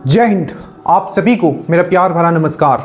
जय हिंद। आप सभी को मेरा प्यार भरा नमस्कार।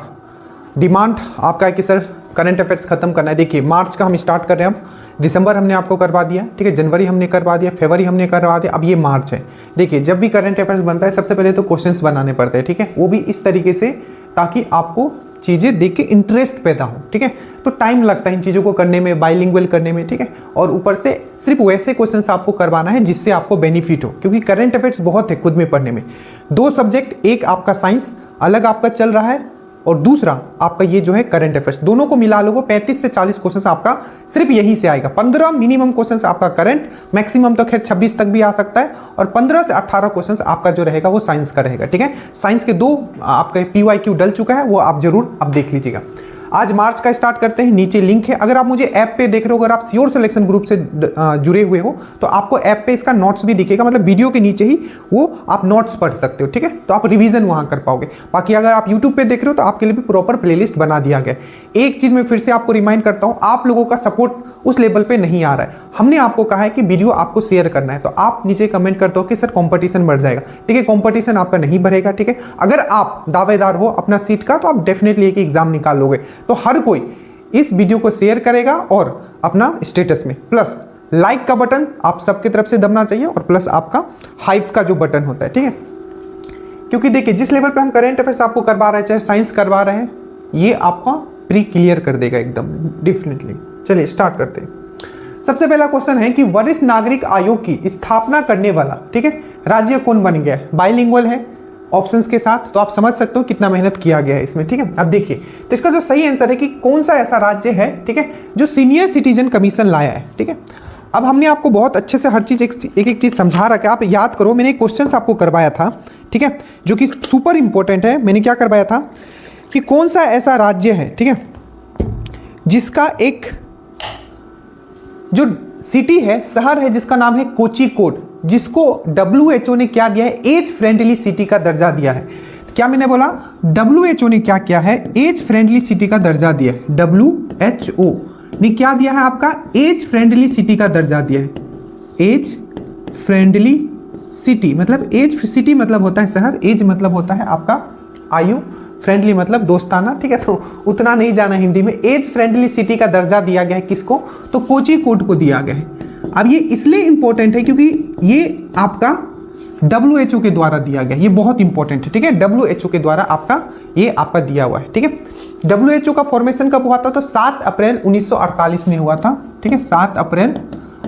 डिमांड आपका है कि सर करंट अफेयर्स खत्म करना है। देखिए मार्च का हम स्टार्ट कर रहे हैं, अब दिसंबर हमने आपको करवा दिया, ठीक है, जनवरी हमने करवा दिया, फरवरी हमने करवा दिया, अब ये मार्च है। देखिए जब भी करंट अफेयर्स बनता है सबसे पहले तो क्वेश्चंस बनाने पड़ते हैं, ठीक है, वो भी इस तरीके से ताकि आपको चीज़ें देख के इंटरेस्ट पैदा हो, ठीक है। तो टाइम लगता है इन चीज़ों को करने में, बाइलिंगुअल करने में, ठीक है। और ऊपर से सिर्फ वैसे क्वेश्चंस आपको करवाना है जिससे आपको बेनिफिट हो, क्योंकि करंट अफेयर्स बहुत है खुद में पढ़ने में। दो सब्जेक्ट, एक आपका साइंस अलग आपका चल रहा है और दूसरा आपका ये जो है करंट अफेयर्स, दोनों को मिला लोगो 35 से 40 क्वेश्चंस आपका सिर्फ यहीं से आएगा। 15 मिनिमम क्वेश्चंस आपका करंट, मैक्सिमम तो खैर 26 तक भी आ सकता है, और 15 से 18 क्वेश्चंस आपका जो रहेगा वो साइंस का रहेगा, ठीक है। साइंस के दो आपका PYQ डल चुका है, वो आप जरूर अब देख लीजिएगा। आज मार्च का स्टार्ट करते हैं। नीचे लिंक है, अगर आप मुझे ऐप पे देख रहे हो, अगर आप श्योर सिलेक्शन ग्रुप से जुड़े हुए हो तो आपको ऐप पे इसका नोट्स भी दिखेगा, मतलब वीडियो के नीचे ही वो आप नोट्स पढ़ सकते हो, ठीक है। तो आप रिवीजन वहां कर पाओगे। बाकी अगर आप यूट्यूब पे देख रहे हो तो आपके लिए भी प्रॉपर प्लेलिस्ट बना दिया गया। एक चीज मैं फिर से आपको रिमाइंड करता हूं, आप लोगों का सपोर्ट उस लेवल पे नहीं आ रहा है। हमने आपको कहा है कि वीडियो आपको शेयर करना है, तो आप नीचे कमेंट करते हो कि सर कंपटीशन बढ़ जाएगा, ठीक है। कंपटीशन आपका नहीं बढ़ेगा, ठीक है। अगर आप दावेदार हो अपना सीट का तो आप डेफिनेटली एक एग्जाम निकाल लोगे। तो हर कोई इस वीडियो को शेयर करेगा और अपना स्टेटस में प्लस लाइक का बटन आप सबकी तरफ से दबना चाहिए, और प्लस आपका हाइप का जो बटन होता है, ठीक है। क्योंकि देखिए जिस लेवल पे हम करंट अफेयर्स आपको करवा रहे हैं, चाहे साइंस करवा रहे हैं, ये आपका प्री क्लियर कर देगा एकदम डेफिनेटली। चलिए स्टार्ट करते हैं। सबसे पहला क्वेश्चन है कि वरिष्ठ नागरिक आयोग की स्थापना करने वाला, ठीक है, राज्य कौन बन गया है। बाइलिंगुअल है ऑप्शंस के साथ, तो आप समझ सकते हो कितना मेहनत किया गया है इसमें, ठीक है। अब देखिए तो इसका जो सही आंसर है कि कौन सा ऐसा राज्य है, ठीक है, जो सीनियर सिटीजन कमीशन लाया है, ठीक है। अब हमने आपको बहुत अच्छे से हर चीज एक चीज समझा रखा है, आप याद करो। मैंने क्वेश्चन आपको करवाया था, ठीक है, जो कि सुपर इंपॉर्टेंट है। मैंने क्या करवाया था कि कौन सा ऐसा राज्य है, ठीक है, जिसका एक जो सिटी है, शहर है, जिसका नाम है कोझिकोड, जिसको WHO ने क्या दिया है, एज फ्रेंडली सिटी का दर्जा दिया है। तो क्या मैंने बोला, WHO ने क्या किया है, एज फ्रेंडली सिटी का दर्जा दिया है। WHO ने क्या दिया है, आपका एज फ्रेंडली सिटी का दर्जा दिया है। एज फ्रेंडली सिटी मतलब एज सिटी मतलब होता है शहर, एज मतलब होता है आपका आयु, फ्रेंडली मतलब दोस्ताना, ठीक है। तो उतना नहीं जाना हिंदी में। एज फ्रेंडली सिटी का दर्जा दिया गया है किसको, तो कोझिकोड को दिया गया है। अब ये इसलिए इंपॉर्टेंट है क्योंकि ये आपका WHO के द्वारा दिया गया, ये बहुत इंपॉर्टेंट है, ठीक है। WHO के द्वारा आपका ये आपका दिया हुआ है, ठीक है। WHO का फॉर्मेशन कब हुआ था, तो 7 अप्रैल 1948 में हुआ था, ठीक है। 7 अप्रैल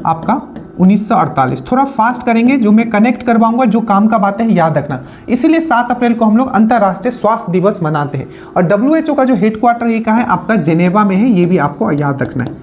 आपका 1948। थोड़ा फास्ट करेंगे, जो मैं कनेक्ट करवाऊंगा, जो काम का बातें हैं याद रखना। इसीलिए 7 अप्रैल को हम लोग अंतर्राष्ट्रीय स्वास्थ्य दिवस मनाते हैं। और WHO का जो हेडक्वार्टर ये कहाँ है, आपका जेनेवा में है, ये भी आपको याद रखना है।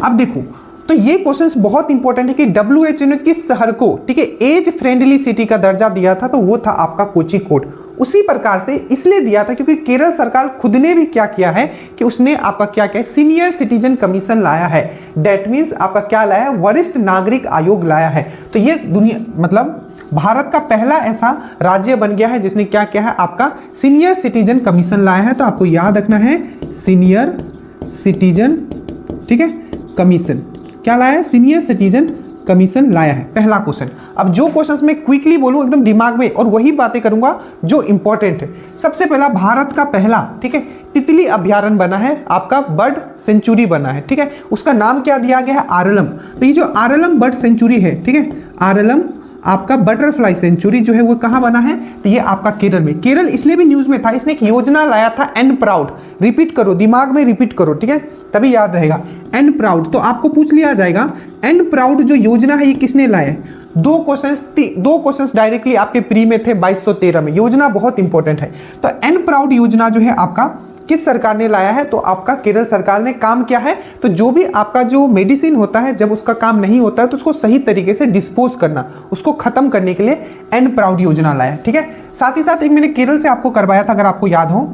अब देखो तो ये क्वेश्चंस बहुत इंपॉर्टेंट है कि WHO ने किस शहर को, ठीक है, एज फ्रेंडली सिटी का दर्जा दिया था, तो वो था आपका कोझिकोड। उसी प्रकार से इसलिए दिया था क्योंकि केरल सरकार खुद ने भी क्या किया है कि उसने आपका क्या किया है, सीनियर सिटीजन कमीशन लाया है। दैट मीन्स आपका क्या लाया है, वरिष्ठ नागरिक आयोग लाया है। तो ये दुनिया मतलब भारत का पहला ऐसा राज्य बन गया है जिसने क्या किया है, आपका सीनियर सिटीजन कमीशन लाया है। तो आपको याद रखना है सीनियर सिटीजन, ठीक है, कमीशन क्या लाया है, सीनियर सिटीजन कमीशन लाया है। पहला क्वेश्चन। अब जो क्वेश्चंस मैं क्विकली बोलूं एकदम दिमाग में, और वही बातें करूंगा जो इंपॉर्टेंट है। सबसे पहला, भारत का पहला, ठीक है, तितली अभ्यारण्य बना है, आपका बर्ड सेंचुरी बना है, ठीक है। उसका नाम क्या दिया गया है, आरलम। तो ये जो आरलम बर्ड सेंचुरी है, ठीक है, आरलम आपका बटरफ्लाई सेंचुरी जो है वो कहाँ बना है, तो ये आपका केरल में। केरल इसलिए भी न्यूज में था, इसने एक योजना लाया था एंड प्राउड। रिपीट करो, दिमाग में रिपीट करो, ठीक है, तभी याद रहेगा। एंड प्राउड, तो आपको पूछ लिया जाएगा एंड प्राउड जो योजना है ये किसने लाया है। दो क्वेश्चंस डायरेक्टली आपके प्री में थे 2213 में। योजना बहुत इंपॉर्टेंट है। तो एंड प्राउड योजना जो है आपका किस सरकार ने लाया है, तो आपका केरल सरकार ने। काम क्या है, तो जो भी आपका जो मेडिसिन होता है, जब उसका काम नहीं होता है तो उसको सही तरीके से डिस्पोज करना, उसको खत्म करने के लिए एंड प्राउड योजना लाया है, ठीक है। साथ ही साथ एक मैंने केरल से आपको करवाया था, अगर आपको याद हो,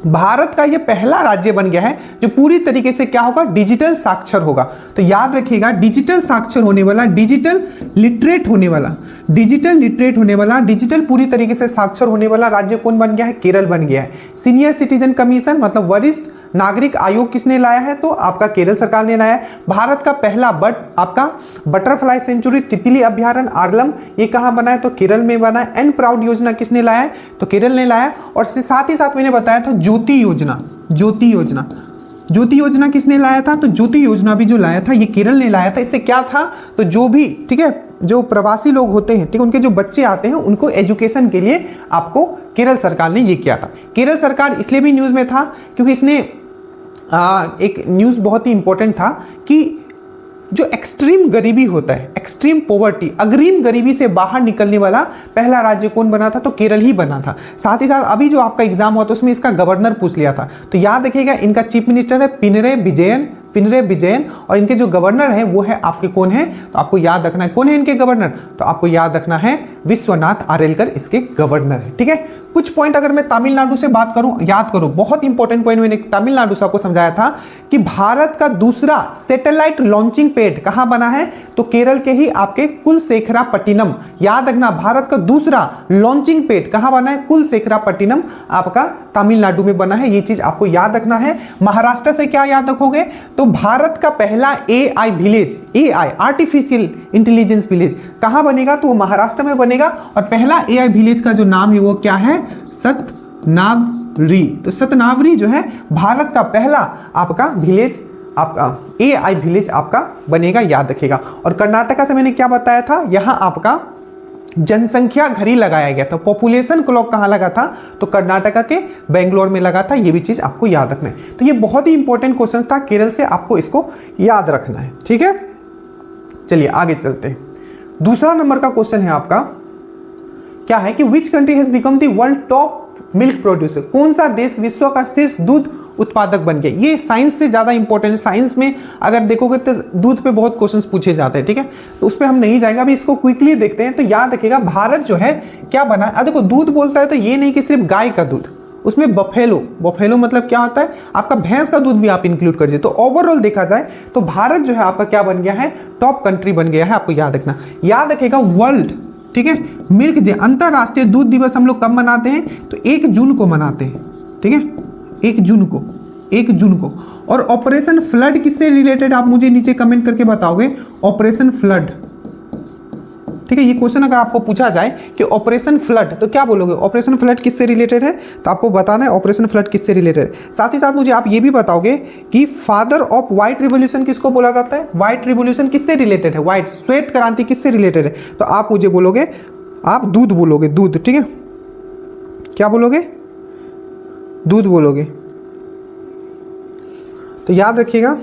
भारत का यह पहला राज्य बन गया है जो पूरी तरीके से क्या होगा, डिजिटल साक्षर होगा। तो याद रखिएगा, डिजिटल साक्षर होने वाला, डिजिटल लिटरेट होने वाला, डिजिटल लिटरेट होने वाला, डिजिटल पूरी तरीके से साक्षर होने वाला राज्य कौन बन गया है? केरल बन गया है। सीनियर सिटीजन कमीशन मतलब वरिष्ठ नागरिक आयोग किसने लाया है? तो आपका केरल सरकार ने लाया है। भारत का पहला आपका बटरफ्लाई सेंचुरी तितली अभ्यारण्य आरलम, ये कहाँ बना है? तो केरल में बना है। एंड प्राउड योजना किसने लाया है? तो केरल ने लाया। और साथ ही साथ मैंने बताया था ज्योति योजना, ज्योति योजना, ज्योति योजना किसने लाया था? तो ज्योति योजना भी जो लाया था ये केरल ने लाया था। इससे क्या था? तो जो भी, ठीक है, जो प्रवासी लोग होते हैं, ठीक, उनके जो बच्चे आते हैं उनको एजुकेशन के लिए आपको केरल सरकार ने ये किया था। केरल सरकार इसलिए भी न्यूज़ में था क्योंकि इसने एक न्यूज़ बहुत ही इंपॉर्टेंट था कि जो एक्सट्रीम गरीबी होता है, एक्सट्रीम पॉवर्टी, अग्रिम गरीबी से बाहर निकलने वाला पहला राज्य कौन बना था? तो केरल ही बना था। साथ ही साथ अभी जो आपका एग्जाम हुआ था उसमें इसका गवर्नर पूछ लिया था, तो याद रखिएगा इनका चीफ मिनिस्टर है पिनरे विजयन और इनके जो गवर्नर है वो है आपके कौन है? तो आपको याद रखना है कौन है इनके गवर्नर? तो आपको याद रखना है विश्वनाथ आरेलकर इसके गवर्नर है। ठीक है, कुछ पॉइंट अगर मैं तमिलनाडु से बात करूं, याद करो बहुत इंपॉर्टेंट पॉइंट मैंने तमिलनाडु से आपको समझाया था कि भारत का दूसरा सैटेलाइट लॉन्चिंग पैड कहां बना है? तो केरल के ही आपके कुलशेखरापट्टिनम। याद रखना भारत का दूसरा लॉन्चिंग पैड कहां बना है? कुलशेखरापट्टिनम आपका तमिलनाडु में बना है। ये चीज आपको याद रखना है। महाराष्ट्र से क्या याद रखोगे? तो भारत का पहला AI village, AI artificial intelligence village कहां बनेगा? तो वो महाराष्ट्र में बनेगा। और पहला एआई विलेज का जो नाम है वो क्या है? सतनावरी। तो सतनावरी जो है भारत का पहला आपका विलेज, आपका एआई विलेज आपका बनेगा, याद रखिएगा। और कर्नाटका से मैंने क्या बताया था? यहां आपका जनसंख्या घड़ी लगाया गया था, पॉपुलेशन क्लॉक कहां लगा था? तो कर्नाटका के बेंगलोर में लगा था। ये भी चीज आपको याद रखना है। तो ये बहुत ही इंपॉर्टेंट क्वेश्चन था केरल से, आपको इसको याद रखना है। ठीक है, चलिए आगे चलते हैं। दूसरा नंबर का क्वेश्चन है आपका, क्या है कि which country has become the world top milk producer? कौन सा देश विश्व का शीर्ष दूध उत्पादक बन गया? ये साइंस से ज्यादा इंपॉर्टेंट है। साइंस में अगर देखोगे तो दूध पे बहुत क्वेश्चंस पूछे जाते हैं। ठीक है, तो उस पर हम नहीं जाएंगे, अभी इसको क्विकली देखते हैं। तो याद रखिएगा भारत जो है क्या बना है? देखो दूध बोलता है तो ये नहीं कि सिर्फ गाय का दूध, उसमें बफेलो मतलब क्या होता है? आपका भैंस का दूध भी आप इंक्लूड कर दीजिए। तो ओवरऑल देखा जाए तो भारत जो है आपका क्या बन गया है? टॉप कंट्री बन गया है। आपको याद रखना, याद रखिएगा वर्ल्ड, ठीक है, मिल्क डे, अंतरराष्ट्रीय दूध दिवस हम लोग कब मनाते हैं? तो 1 जून को मनाते हैं। ठीक है, 1 जून को। और ऑपरेशन फ्लड किससे रिलेटेड? आप मुझे नीचे कमेंट करके बताओगे ऑपरेशन फ्लड। ठीक है, ये क्वेश्चन अगर आपको पूछा जाए कि ऑपरेशन फ्लड, तो क्या बोलोगे? ऑपरेशन फ्लड किससे रिलेटेड है? तो आपको बताना है ऑपरेशन फ्लड किससे रिलेटेड है। साथ ही साथ मुझे आप ये भी बताओगे कि फादर ऑफ व्हाइट रिवॉल्यूशन किसको बोला जाता है? व्हाइट रिवॉल्यूशन किससे रिलेटेड है? व्हाइट श्वेत क्रांति किससे रिलेटेड है? तो आप मुझे बोलोगे, आप दूध बोलोगे, दूध। ठीक है, क्या बोलोगे? दूध बोलोगे। तो याद रखिएगा,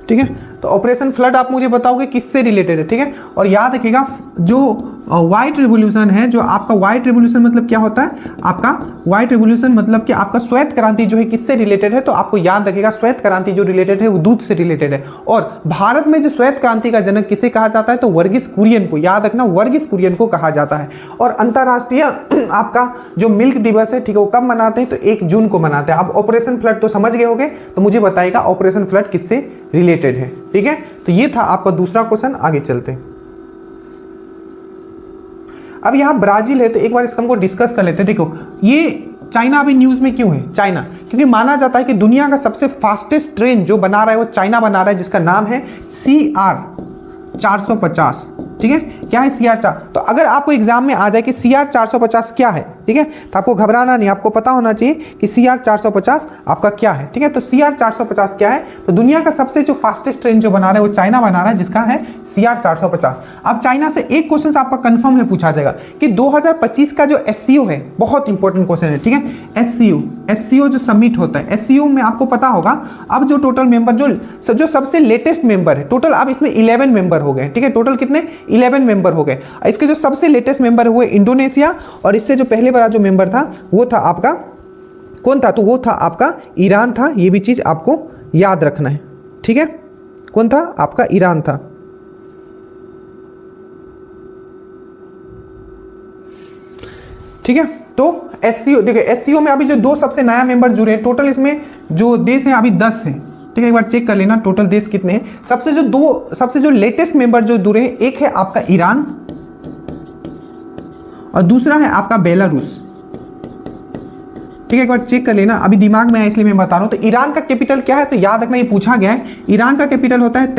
ठीक है, तो ऑपरेशन फ्लड आप मुझे बताओगे किससे रिलेटेड है। ठीक है, और याद रखिएगा जो व्हाइट रिवॉल्यूशन है, जो आपका व्हाइट रिवॉल्यूशन मतलब क्या होता है? आपका व्हाइट रिवॉल्यूशन मतलब कि आपका श्वेत क्रांति जो है किससे रिलेटेड है? तो आपको याद रखिएगा श्वेत क्रांति जो रिलेटेड है वो दूध से रिलेटेड है। और भारत में जो श्वेत क्रांति का जनक किसे कहा जाता है? तो वर्गीस कुरियन को। याद रखना, वर्गीस कुरियन को कहा जाता है। और अंतरराष्ट्रीय आपका जो मिल्क दिवस है, ठीक है, वो कब मनाते हैं? तो 1 जून को मनाते हैं। अब ऑपरेशन फ्लड तो समझ गए होंगे, तो मुझे बताइएगा ऑपरेशन फ्लड किससे रिलेटेड है। ठीक है, तो ये था आपका दूसरा क्वेश्चन। आगे चलते हैं। अब यहां ब्राजील है, तो एक बार इसको हमको डिस्कस कर लेते हैं। देखो ये चाइना अभी न्यूज में क्यों है? चाइना क्योंकि माना जाता है कि दुनिया का सबसे फास्टेस्ट ट्रेन जो बना रहा है वो चाइना बना रहा है, जिसका नाम है CR450। ठीक है, क्या है CR4? तो अगर आपको एग्जाम में आ जाए कि CR450 क्या है, ठीक है, तो आपको घबराना नहीं, आपको पता होना चाहिए कि CR450 आपका क्या है। ठीक है, तो CR450 क्या है? तो दुनिया का सबसे जो फास्टेस्ट ट्रेन जो बना रहा है वो चाइना बना रहा है, जिसका है CR450। अब चाइना से एक क्वेश्चन आपका कंफर्म है पूछा जाएगा कि 2025 का जो SCO है, बहुत इंपॉर्टेंट क्वेश्चन है। ठीक है, SCO जो समिट होता है, SCO में आपको पता होगा अब जो टोटल मेंबर जो सबसे लेटेस्ट मेंबर है, टोटल अब इसमें 11 मेंबर हो गए। ठीक है, टोटल कितने? 11 मेंबर हो गए। इसके जो सबसे लेटेस्ट मेंबर हुए इंडोनेशिया, और इससे जो पहले वाला जो मेंबर था वो था आपका कौन था? तो वो था आपका ईरान था। ये भी चीज आपको याद रखना है। ठीक है, कौन था? आपका ईरान था। ठीक है, तो SCO देखिए, SCO में अभी जो 2 सबसे नया मेंबर जुड़े हैं, टोटल इसमें जो देश है अभी 10 है। ठीक है, एक बार चेक कर लेना टोटल देश कितने हैं। सबसे जो लेटेस्ट मेंबर जो जुड़े हैं, एक है आपका ईरान और दूसरा है आपका बेलारूस। ठीक है, एक बार चेक कर लेना, अभी दिमाग में है इसलिए मैं बता रहा हूं। तो ईरान का कैपिटल क्या है, तो याद रखना, ये पूछा गया है। ईरान का कैपिटल होता है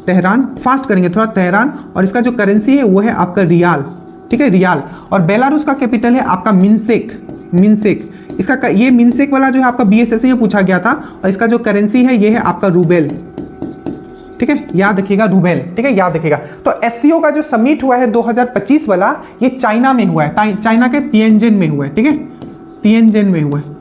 तेहरान, फास्ट करेंगे थोड़ा, तेहरान, और इसका जो करेंसी है वो है आपका रियाल। ठीक है, रियाल। और बेलारूस का कैपिटल है आपका मिन्स्क। इसका ये मिन्स्क वाला जो है आपका BSS में पूछा गया था, और इसका जो करेंसी है ये है आपका रूबेल। ठीक है, याद रखिएगा, रूबेल। ठीक है, याद रखिएगा। तो SCO का जो समिट हुआ है 2025 वाला, ये चाइना में हुआ है, चाइना के तिएनजिन में हुआ है। ठीक है, तिएनजिन में हुआ है।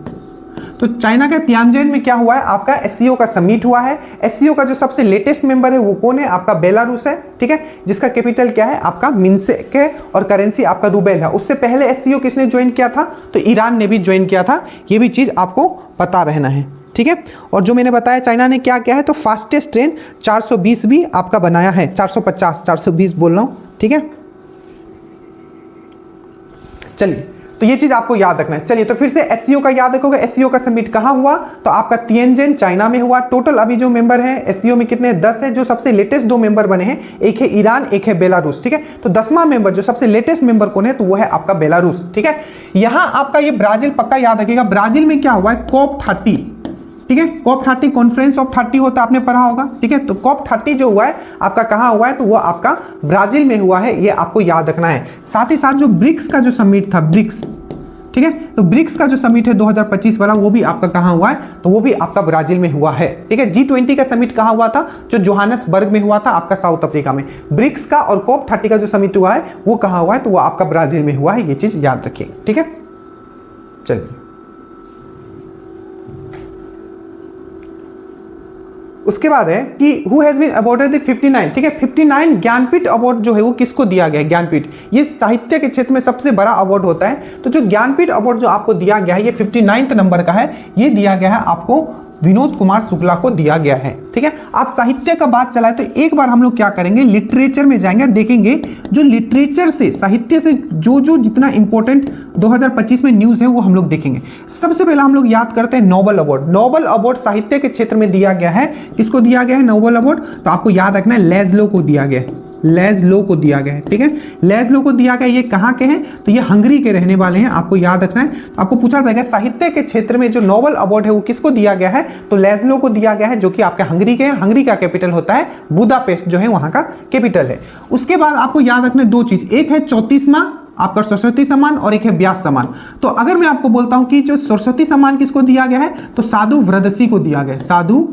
तो चाइना के तिएनजिन में क्या हुआ है, आपका SCO का समिट हुआ है। SCO का जो सबसे लेटेस्ट मेंबर है वो कौन है, आपका बेलारूस है। ठीक है, जिसका कैपिटल क्या है, आपका मिन्स्क है, और करेंसी आपका रूबेल है। उससे पहले SCO किसने ज्वाइन किया था, तो ईरान ने भी ज्वाइन किया था। ये भी चीज आपको पता रहना है। ठीक है, और जो मैंने बताया चाइना ने क्या किया है, तो फास्टेस्ट ट्रेन 420 भी आपका बनाया है, 420 बोल रहा हूं। ठीक है, चलिए, तो ये चीज आपको याद रखना है। चलिए, तो फिर से SCO का याद रखोगे। SCO का समिट कहां हुआ, तो आपका तिएनजिन चाइना में हुआ। टोटल अभी जो मेंबर है SCO में कितने, 10 है। जो सबसे लेटेस्ट 2 मेंबर बने हैं, एक है ईरान, एक है बेलारूस। ठीक है, तो 10वां मेंबर जो सबसे लेटेस्ट मेंबर कौन है, तो वो है आपका बेलारूस। ठीक है, यहां आपका ये ब्राजील पक्का याद रखिएगा। ब्राजील में क्या हुआ है, COP30। ठीक है, COP30 कॉन्फ्रेंस ऑफ 30 होता है, आपने पढ़ा होगा। ठीक है, तो COP30 जो हुआ है आपका कहां हुआ है, तो वो आपका ब्राजील में हुआ है, ये आपको याद रखना है। साथ ही साथ जो ब्रिक्स का जो समिट था, ब्रिक्स, ठीक है, तो ब्रिक्स का जो समिट है 2025 वाला, वो भी आपका कहां हुआ है, तो वो भी आपका ब्राजील में हुआ है। ठीक है, G20 का समिट कहां हुआ था, जो जोहान्सबर्ग में हुआ था, आपका साउथ अफ्रीका में। ब्रिक्स का और COP30 का जो समिट हुआ है वो कहां हुआ है, तो वो आपका ब्राजील में हुआ है। ये चीज याद रखिए। ठीक है, चलिए, उसके बाद है कि who has been awarded the 59। ठीक है, 59 ज्ञानपीठ अवार्ड जो है वो किसको दिया गया है, ज्ञानपीठ। ये साहित्य के क्षेत्र में सबसे बड़ा अवार्ड होता है। तो जो ज्ञानपीठ अवार्ड जो आपको दिया गया है, ये 59 नंबर का है। ये दिया गया है आपको विनोद कुमार शुक्ला को दिया गया है। ठीक है, आप साहित्य का बात चलाए तो एक बार हम लोग क्या करेंगे, लिटरेचर में जाएंगे, देखेंगे जो लिटरेचर से, साहित्य से जो जितना इंपॉर्टेंट 2025 में न्यूज है वो हम लोग देखेंगे। सबसे पहला हम लोग याद करते हैं नोबेल अवार्ड। नोबेल अवार्ड साहित्य के क्षेत्र में दिया गया है। किसको दिया गया है नोबेल अवार्ड, तो आपको याद रखना है लेज़लो को दिया गया है। लेज़लो को दिया गया है। ठीक है, लेज़लो को दिया गया। ये कहाँ के हैं, तो ये हंगरी के रहने वाले हैं, आपको याद रखना है। तो आपको पूछा जाएगा साहित्य के क्षेत्र में जो नोबेल अवार्ड है वो किसको दिया गया है, तो लेज़लो को दिया गया है, जो कि आपके हंगरी के हैं। हंगरी का कैपिटल होता है बुदापेस्ट, जो है वहां का कैपिटल है। उसके बाद आपको याद रखना है 2 चीज, एक है 34वां आपका सरस्वती सम्मान और एक है व्यास सम्मान। तो अगर मैं आपको बोलता हूं कि जो सरस्वती सम्मान किसको दिया गया है, तो साधु वृदसी को दिया गया है, साधु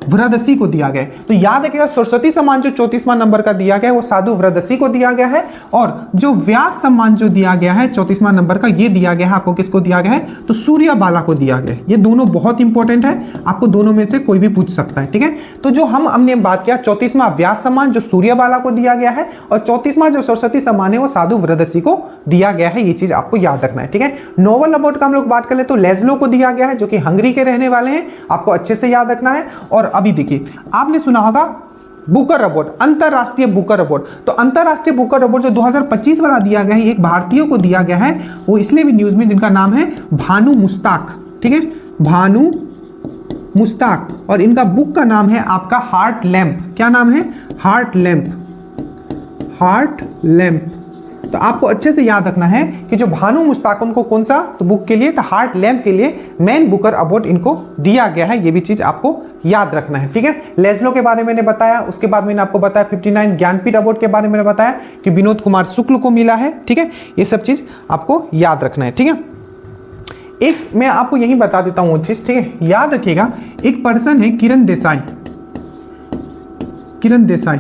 वृदसी को दिया गया है। तो याद रखिएगा सरस्वती सम्मान जो 34वां नंबर का दिया गया है वो साधु वृदसी को दिया गया है, और जो व्यास सम्मान जो दिया गया है 34वां नंबर का, ये दिया गया है आपको किसको दिया गया है, तो सूर्यबाला को दिया गया है। ये दोनों बहुत इंपॉर्टेंट है, आपको दोनों में से कोई भी पूछ सकता है। ठीक है, तो जो हमने बात किया 34वां व्यास सम्मान जो सूर्यबाला को दिया गया है, और 34वां जो सरस्वती सम्मान है वो साधु वृदसी को दिया गया है। ये चीज आपको याद रखना है। ठीक है, नोबेल अवार्ड का हम लोग बात कर ले तो लेज़लो को दिया गया है, जो कि हंगरी के रहने वाले हैं, आपको अच्छे से याद रखना है। और अभी देखिए, आपने सुना होगा बुकर अवार्ड, अंतरराष्ट्रीय बुकर अवार्ड। तो अंतरराष्ट्रीय बुकर अवार्ड जो 2025 वाला दिया गया है, एक भारतीय को दिया गया है, वो इसलिए भी न्यूज में, जिनका नाम है भानु मुस्ताक। ठीक है, भानु मुस्ताक, और इनका बुक का नाम है आपका हार्ट लैम्प। क्या नाम है, हार्ट लैम्प, हार्ट लैम्प। तो आपको अच्छे से याद रखना है कि जो भानु मुस्ताक उनको कौन सा, तो बुक के लिए, तो हार्ट लैम्प के लिए मैन बुकर अवार्ड इनको दिया गया है। ये भी चीज आपको याद रखना है। ठीक है, लेज़लो के बारे में मैंने बताया, उसके बाद मैंने आपको बताया 59 ज्ञानपीठ अवार्ड के बारे में बताया कि विनोद कुमार शुक्ल को मिला है। ठीक है, ये सब चीज आपको याद रखना है। ठीक है, एक मैं आपको यही बता देता हूं वो चीज। ठीक है, याद रखिएगा, एक पर्सन है किरण देसाई, किरण देसाई,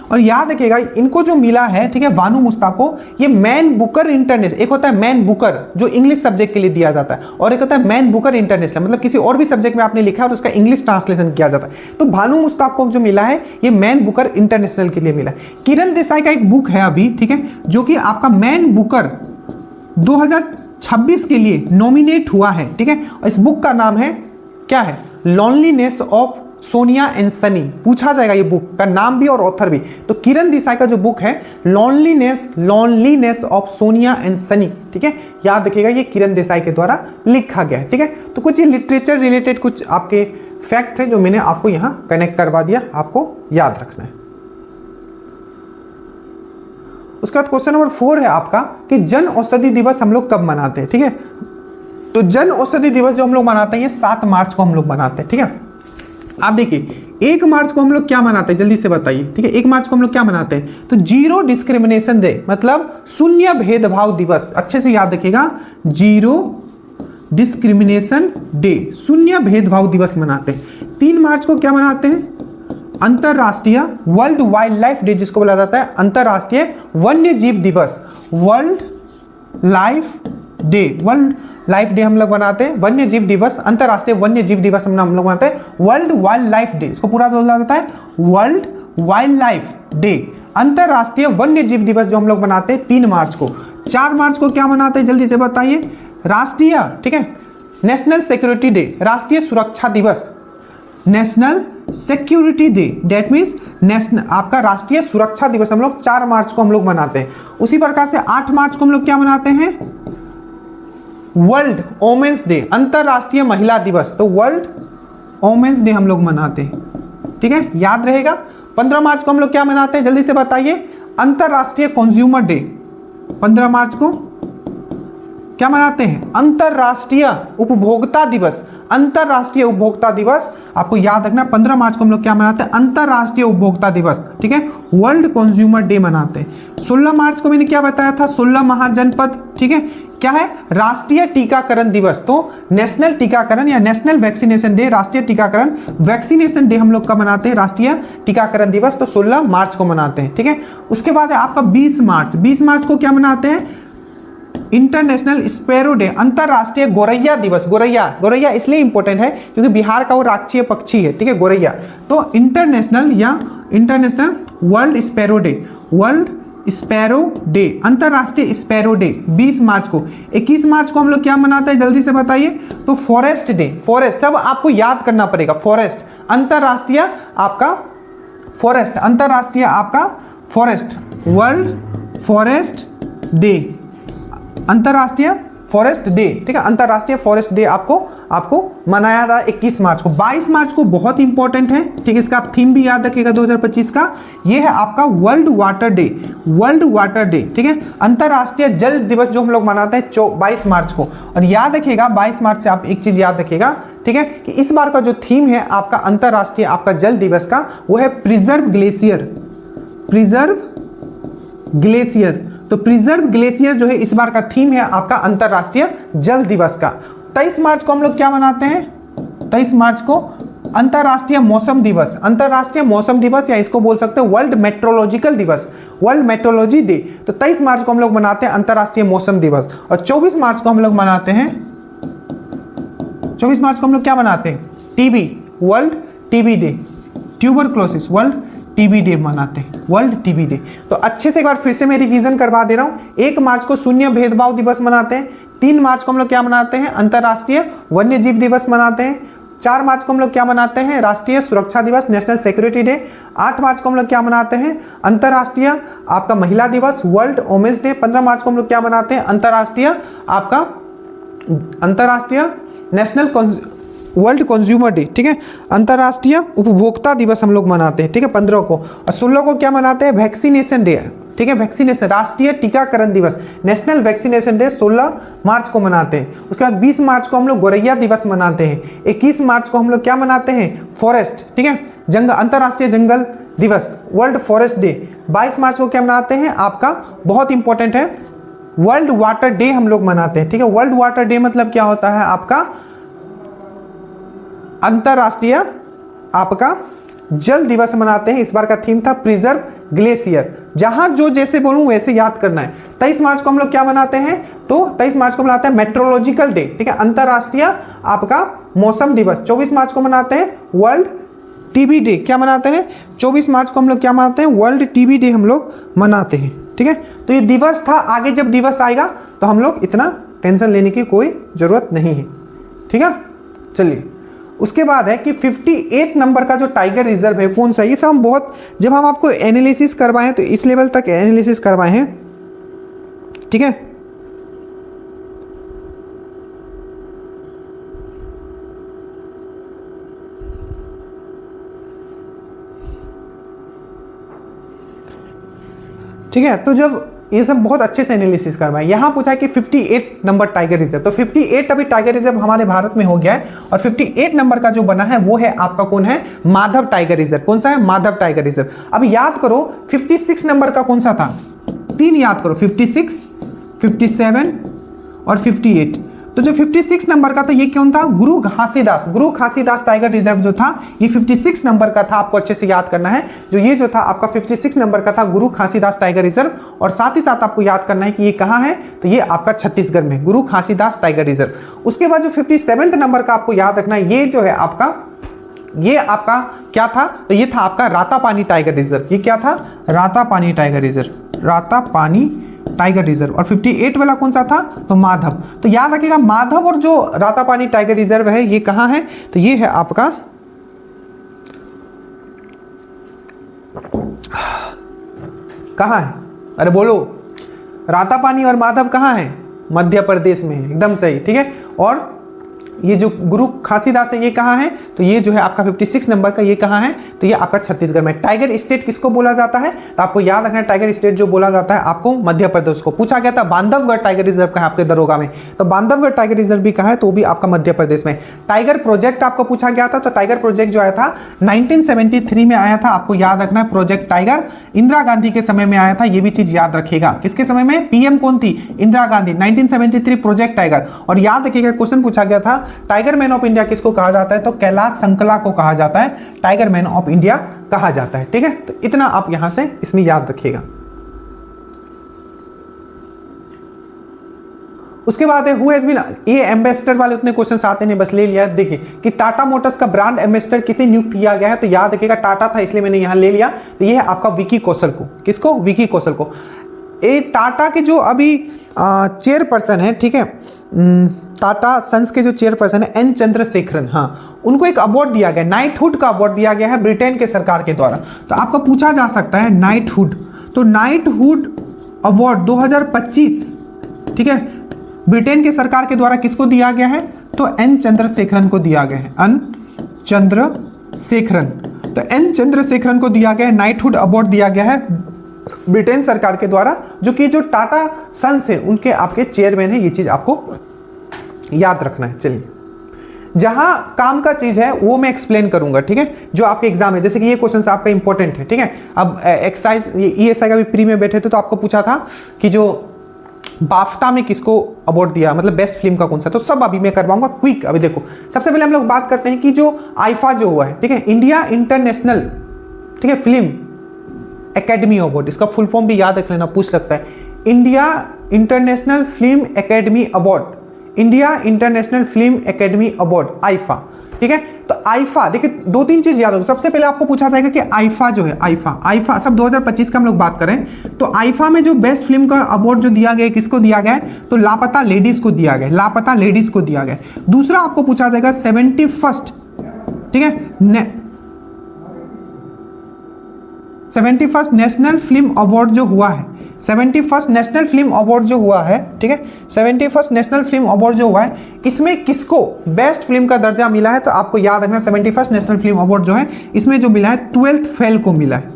और याद रखिएगा इनको जो मिला है, ठीक है, भानु मुस्ताक को, ये मैन बुकर इंटरनेशनल, एक होता है मैन बुकर जो इंग्लिश सब्जेक्ट के लिए दिया जाता है, और एक होता है मैन बुकर इंटरनेशनल, मतलब किसी और भी सब्जेक्ट में आपने लिखा है और उसका इंग्लिश ट्रांसलेशन किया जाता है। तो भानु मुस्ताक को जो मिला है ये मैन बुकर इंटरनेशनल के लिए मिला है। किरण देसाई का एक बुक है अभी, ठीक है, जो कि आपका मैन बुकर 2026 के लिए नॉमिनेट हुआ है। ठीक है, इस बुक का नाम है क्या है, loneliness of Sonia and Sunny, पूछा जाएगा ये बुक का नाम भी और ऑथर भी। तो किरण देसाई का जो बुक है loneliness of Sonia and Sunny, ठीक है, याद रखिएगा ये किरण देसाई के द्वारा लिखा गया है, ठीक है। तो कुछ ये लिटरेचर रिलेटेड कुछ आपके फैक्ट थे जो मैंने आपको यहां कनेक्ट करवा दिया, आपको याद रखना है। उसके बाद क्वेश्चन नंबर 4 है आपका कि जन औषधि दिवस हम लोग कब मनाते हैं, ठीक है। तो जन औषधि दिवस जो हम लोग मनाते हैं ये 7 मार्च को हम लोग मनाते हैं, ठीक है। आप देखिए 1 मार्च को हम लोग क्या मनाते हैं, जल्दी से बताइए, ठीक है। 1 मार्च को हम लोग क्या मनाते हैं, तो जीरो डिस्क्रिमिनेशन डे, मतलब शून्य भेदभाव दिवस, अच्छे से याद रखिएगा, जीरो डिस्क्रिमिनेशन डे, शून्य भेदभाव दिवस मनाते हैं। 3 मार्च को क्या मनाते हैं, अंतरराष्ट्रीय वर्ल्ड वाइल्ड लाइफ डे, जिसको बोला जाता है अंतरराष्ट्रीय वन्य जीव दिवस, वर्ल्ड लाइफ डे हम लोग बनाते हैं। वन्य जीव दिवस, अंतरराष्ट्रीय वन्य जीव दिवस हम लोग बनाते हैं। वर्ल्ड वाइल्ड लाइफ डे, इसको पूरा बोला जाता है वर्ल्ड वाइल्ड लाइफ डे, अंतरराष्ट्रीय वन्य जीव दिवस जो हम लोग मनाते हैं 3 मार्च को। 4 मार्च को क्या मनाते हैं, जल्दी से बताइए, राष्ट्रीय, ठीक है, नेशनल सिक्योरिटी डे, राष्ट्रीय सुरक्षा दिवस, national security day, that means national आपका राष्ट्रीय सुरक्षा दिवस हम लोग 4 मार्च को हम लोग मनाते हैं। उसी प्रकार से 8 मार्च को हम लोग क्या मनाते हैं, वर्ल्ड वोमेन्स डे, अंतरराष्ट्रीय महिला दिवस, तो वर्ल्ड वोमेन्स डे हम लोग मनाते हैं, ठीक है, याद रहेगा। 15 मार्च को हम लोग क्या मनाते हैं, जल्दी से बताइए, अंतरराष्ट्रीय कंज्यूमर डे। 15 मार्च को क्या मनाते हैं, अंतरराष्ट्रीय उपभोक्ता दिवस, अंतरराष्ट्रीय उपभोक्ता दिवस, आपको याद रखना 15 मार्च को हम लोग क्या मनाते हैं, अंतरराष्ट्रीय उपभोक्ता दिवस, ठीक है, वर्ल्ड कंज्यूमर डे मनाते हैं। 16 मार्च को मैंने क्या बताया था, 16 महाजनपद, ठीक है, क्या है, राष्ट्रीय टीकाकरण दिवस, तो नेशनल टीकाकरण या नेशनल वैक्सीनेशन डे, राष्ट्रीय टीकाकरण वैक्सीनेशन डे हम लोग कब मनाते हैं, राष्ट्रीय टीकाकरण दिवस, तो 16 मार्च को मनाते हैं, ठीक है। उसके बाद है आपका 20 मार्च, 20 मार्च को क्या मनाते हैं, इंटरनेशनल स्पैरो डे, अंतरराष्ट्रीय गोरैया दिवस। गोरैया इसलिए इंपॉर्टेंट है क्योंकि बिहार का वो राष्ट्रीय पक्षी है, ठीक है, गोरैया। तो international world sparrow day, world sparrow day, अंतरराष्ट्रीय स्पैरो डे 20 मार्च को। 21 मार्च को हम लोग क्या मनाते हैं, जल्दी से बताइए, तो फॉरेस्ट डे, फॉरेस्ट सब आपको याद करना पड़ेगा, फॉरेस्ट, अंतरराष्ट्रीय आपका फॉरेस्ट, अंतरराष्ट्रीय आपका फॉरेस्ट, वर्ल्ड फॉरेस्ट डे, अंतरराष्ट्रीय फॉरेस्ट डे, ठीक है, अंतरराष्ट्रीय फॉरेस्ट डे आपको मनाया था 21 मार्च को। 22 मार्च को बहुत इंपॉर्टेंट है, ठीक है, इसका थीम भी याद रखिएगा 2025 का, ये है आपका world water day, world water day, ठीक है, अंतरराष्ट्रीय जल दिवस जो हम लोग मनाते हैं 22 मार्च को। और याद रखिएगा 22 मार्च से आप एक चीज याद रखिएगा, ठीक है, कि इस बार का जो थीम है आपका अंतरराष्ट्रीय आपका जल दिवस का, वो है प्रिजर्व ग्लेशियर, प्रिजर्व ग्लेशियर। तो प्रिजर्व ग्लेशियर जो है इस बार का थीम है आपका अंतरराष्ट्रीय जल दिवस का। 23 मार्च को हम लोग क्या मनाते हैं, 23 मार्च को अंतरराष्ट्रीय मौसम दिवस, अंतरराष्ट्रीय मौसम दिवस, या इसको बोल सकते हैं वर्ल्ड मेट्रोलॉजिकल दिवस, वर्ल्ड मेट्रोलॉजी डे। तो 23 मार्च को हम लोग मनाते हैं अंतरराष्ट्रीय मौसम दिवस। और 24 मार्च को हम लोग मनाते हैं, 24 मार्च को हम लोग क्या मनाते हैं, TB, world TB day, tuberculosis, world TB day मनाते हैं, वर्ल्ड टीबी डे। तो अच्छे से एक बार फिर से मैं रिवीजन करवा दे रहा हूं। 1 मार्च को शून्य भेदभाव दिवस मनाते हैं। 3 मार्च को हम लोग क्या मनाते हैं, अंतरराष्ट्रीय वन्य जीव दिवस मनाते हैं। 4 मार्च को हम लोग क्या मनाते हैं, राष्ट्रीय सुरक्षा दिवस, नेशनल सिक्योरिटी डे। 8 मार्च को हम लोग क्या मनाते हैं, अंतरराष्ट्रीय आपका महिला दिवस, वर्ल्ड वोमेन्स डे। 15 मार्च को हम लोग क्या मनाते हैं, अंतरराष्ट्रीय नेशनल वर्ल्ड कंज्यूमर डे, ठीक है, अंतरराष्ट्रीय उपभोक्ता दिवस हम लोग मनाते हैं, ठीक है, 15 को। और 16 को क्या मनाते हैं, वैक्सीनेशन डे, ठीक है, वैक्सीनेशन, राष्ट्रीय टीकाकरण दिवस, नेशनल वैक्सीनेशन डे 16 मार्च को मनाते हैं। उसके बाद 20 मार्च को हम लोग गोरैया दिवस मनाते हैं। 21 मार्च को हम लोग क्या मनाते हैं, फॉरेस्ट, ठीक है, जंगल, अंतरराष्ट्रीय जंगल दिवस, वर्ल्ड फॉरेस्ट डे। 22 मार्च को क्या मनाते हैं, आपका बहुत इंपॉर्टेंट है, वर्ल्ड वाटर डे हम लोग मनाते हैं, ठीक है। वर्ल्ड वाटर डे मतलब क्या होता है, आपका अंतरराष्ट्रीय आपका जल दिवस मनाते हैं। इस बार का थीम था प्रिजर्व ग्लेशियर, जहां जो जैसे बोलूं वैसे याद करना है। 23 मार्च को हम लोग क्या मनाते हैं, तो 23 मार्च को मनाते हैं मेट्रोलॉजिकल डे, ठीक है, अंतरराष्ट्रीय आपका मौसम दिवस। 24 मार्च को मनाते हैं वर्ल्ड टीबी डे, क्या मनाते हैं, 24 मार्च को हम लोग क्या मनाते हैं, वर्ल्ड टीबी डे हम लोग मनाते हैं, ठीक है। तो ये दिवस था, आगे जब दिवस आएगा तो हम लोग इतना टेंशन लेने की कोई जरूरत नहीं है, ठीक है। चलिए उसके बाद है कि 58 नंबर का जो टाइगर रिजर्व है कौन सा, ये सब हम बहुत, जब हम आपको एनालिसिस करवाएं तो इस लेवल तक एनालिसिस करवाए हैं, ठीक है। ठीक है, तो जब ये सब बहुत अच्छे से एनालिसिस करवाए, यहाँ पूछा है कि 58 नंबर टाइगर रिजर्व, तो 58 अभी टाइगर रिजर्व हमारे भारत में हो गया है, और 58 नंबर का जो बना है वो है आपका कौन है, माधव टाइगर रिजर्व। कौन सा है, माधव टाइगर रिजर्व। अब याद करो 56 नंबर का कौन सा था, 3 याद करो, 56, 57 और 58। तो जो 56 नंबर का था ये कौन था, गुरु घासीदास टाइगर रिजर्व जो था ये 56 नंबर का था, आपको अच्छे से याद करना है। जो ये जो था आपका 56 नंबर का था गुरु घासीदास टाइगर रिजर्व, और साथ ही साथ आपको याद करना है कि ये कहाँ है, तो ये आपका छत्तीसगढ़ में गुरु घासीदास टाइगर रिजर्व। उसके बाद जो 57 नंबर का आपको याद रखना है, ये जो है आपका, ये आपका क्या था, तो ये था आपका रातापानी टाइगर रिजर्व। ये क्या था, Ratapani tiger reserve, Ratapani tiger reserve. और 58 वाला कौन सा था, तो माधव। तो याद रखिएगा माधव और जो रातापानी टाइगर रिजर्व है ये कहाँ है, तो ये है आपका कहाँ है, अरे बोलो, रातापानी और माधव कहाँ है, मध्य प्रदेश में, एकदम सही, ठीक है। और ये जो गुरु घासीदास है ये कहाँ है, तो ये जो है आपका 56 नंबर का, ये कहाँ है, तो ये आपका छत्तीसगढ़ में। टाइगर स्टेट किसको बोला जाता है, तो आपको याद रखना है टाइगर स्टेट जो बोला जाता है आपको मध्य प्रदेश को। पूछा गया था बांधवगढ़ टाइगर रिजर्व कहाँ है आपके दरोगा में, तो बांधवगढ़ टाइगर रिजर्व भी कहाँ है, तो भी आपका मध्य प्रदेश में। टाइगर प्रोजेक्ट आपको पूछा गया था, तो टाइगर प्रोजेक्ट जो आया था 1973 में आया था, आपको याद रखना है प्रोजेक्ट टाइगर, इंदिरा गांधी के समय में आया था, ये भी चीज याद रखिएगा। किसके समय में, पीएम कौन थी, इंदिरा गांधी, 1973 प्रोजेक्ट टाइगर। और याद रखिएगा क्वेश्चन पूछा गया था टाइगर मैन ऑफ इंडिया किसको कहा जाता है, तो कैलाश संकला को कहा जाता है, टाइगर मैन ऑफ इंडिया कहा जाता है, ठीक है। तो इतना आप यहां से इसमें याद रखिएगा। उसके बाद है हु हैज बीन, ये एम्बेसडर वाले उतने क्वेश्चंस आते नहीं, बस ले लिया। देखिए कि टाटा मोटर्स का ब्रांड एम्बेसडर किसे नियुक्त किया गया है, तो याद रखिएगा टाटा था इसलिए मैंने यहां ले लिया। तो ये है आपका विकी कौशल को, किसको, विकी कौशल को। ये टाटा के जो अभी चेयरपर्सन है, ठीक है, टाटा सन्स के जो चेयरपर्सन है एन चंद्रशेखरन, हाँ, उनको एक अवार्ड दिया गया, नाइटहुड का अवार्ड दिया गया है ब्रिटेन के सरकार के द्वारा। तो आपको पूछा जा सकता है नाइटहुड, तो नाइटहुड अवार्ड 2025, ठीक है, ब्रिटेन के सरकार के द्वारा किसको दिया गया है, तो एन चंद्रशेखरन को दिया गया है, एन चंद्रशेखरन। तो एन चंद्रशेखरन को दिया गया है, नाइटहुड अवार्ड दिया गया है ब्रिटेन सरकार के द्वारा, जो कि जो टाटा सन्स है उनके आपके चेयरमैन है। ये चीज आपको याद रखना है। चलिए, जहां काम का चीज है वो मैं एक्सप्लेन करूंगा, ठीक है, जो आपके एग्जाम है, जैसे कि ये क्वेश्चन आपका इंपॉर्टेंट है, ठीक है। अब एक्सरसाइज ESI का भी प्री में बैठे थे तो आपको पूछा था कि जो बाफ्टा में किसको अवार्ड दिया, मतलब बेस्ट फिल्म का कौन सा, तो सब अभी मैं करवाऊंगा क्विक। अभी देखो सबसे पहले हम लोग बात करते हैं कि जो आईफा जो हुआ है, ठीक है, इंडिया इंटरनेशनल, ठीक है, फिल्म एकेडमी अवार्ड, इसका फुल फॉर्म भी याद रख लेना, पूछ सकता है, India international film academy award, India international film academy award, IIFA, ठीक है। तो आईफा देखिए 2-3 चीज याद रखो। सबसे पहले आपको पूछा जाएगा कि आईफा जो है, आईफा सब 2025 का हम लोग बात करें, तो आईफा में जो बेस्ट फिल्म का अवार्ड जो दिया गया किसको दिया गया है, तो लापता लेडीज को दिया गया, लापता लेडीज को दिया गया। दूसरा आपको पूछा जाएगा 71st, ठीक है, 71st नेशनल फिल्म अवार्ड जो हुआ है, 71st नेशनल फिल्म अवार्ड जो हुआ है, ठीक है, 71st नेशनल फिल्म अवार्ड जो हुआ है, इसमें किसको बेस्ट फिल्म का दर्जा मिला है, तो आपको याद रखना 71st नेशनल फिल्म अवार्ड जो है इसमें जो मिला है 12th फेल को मिला है,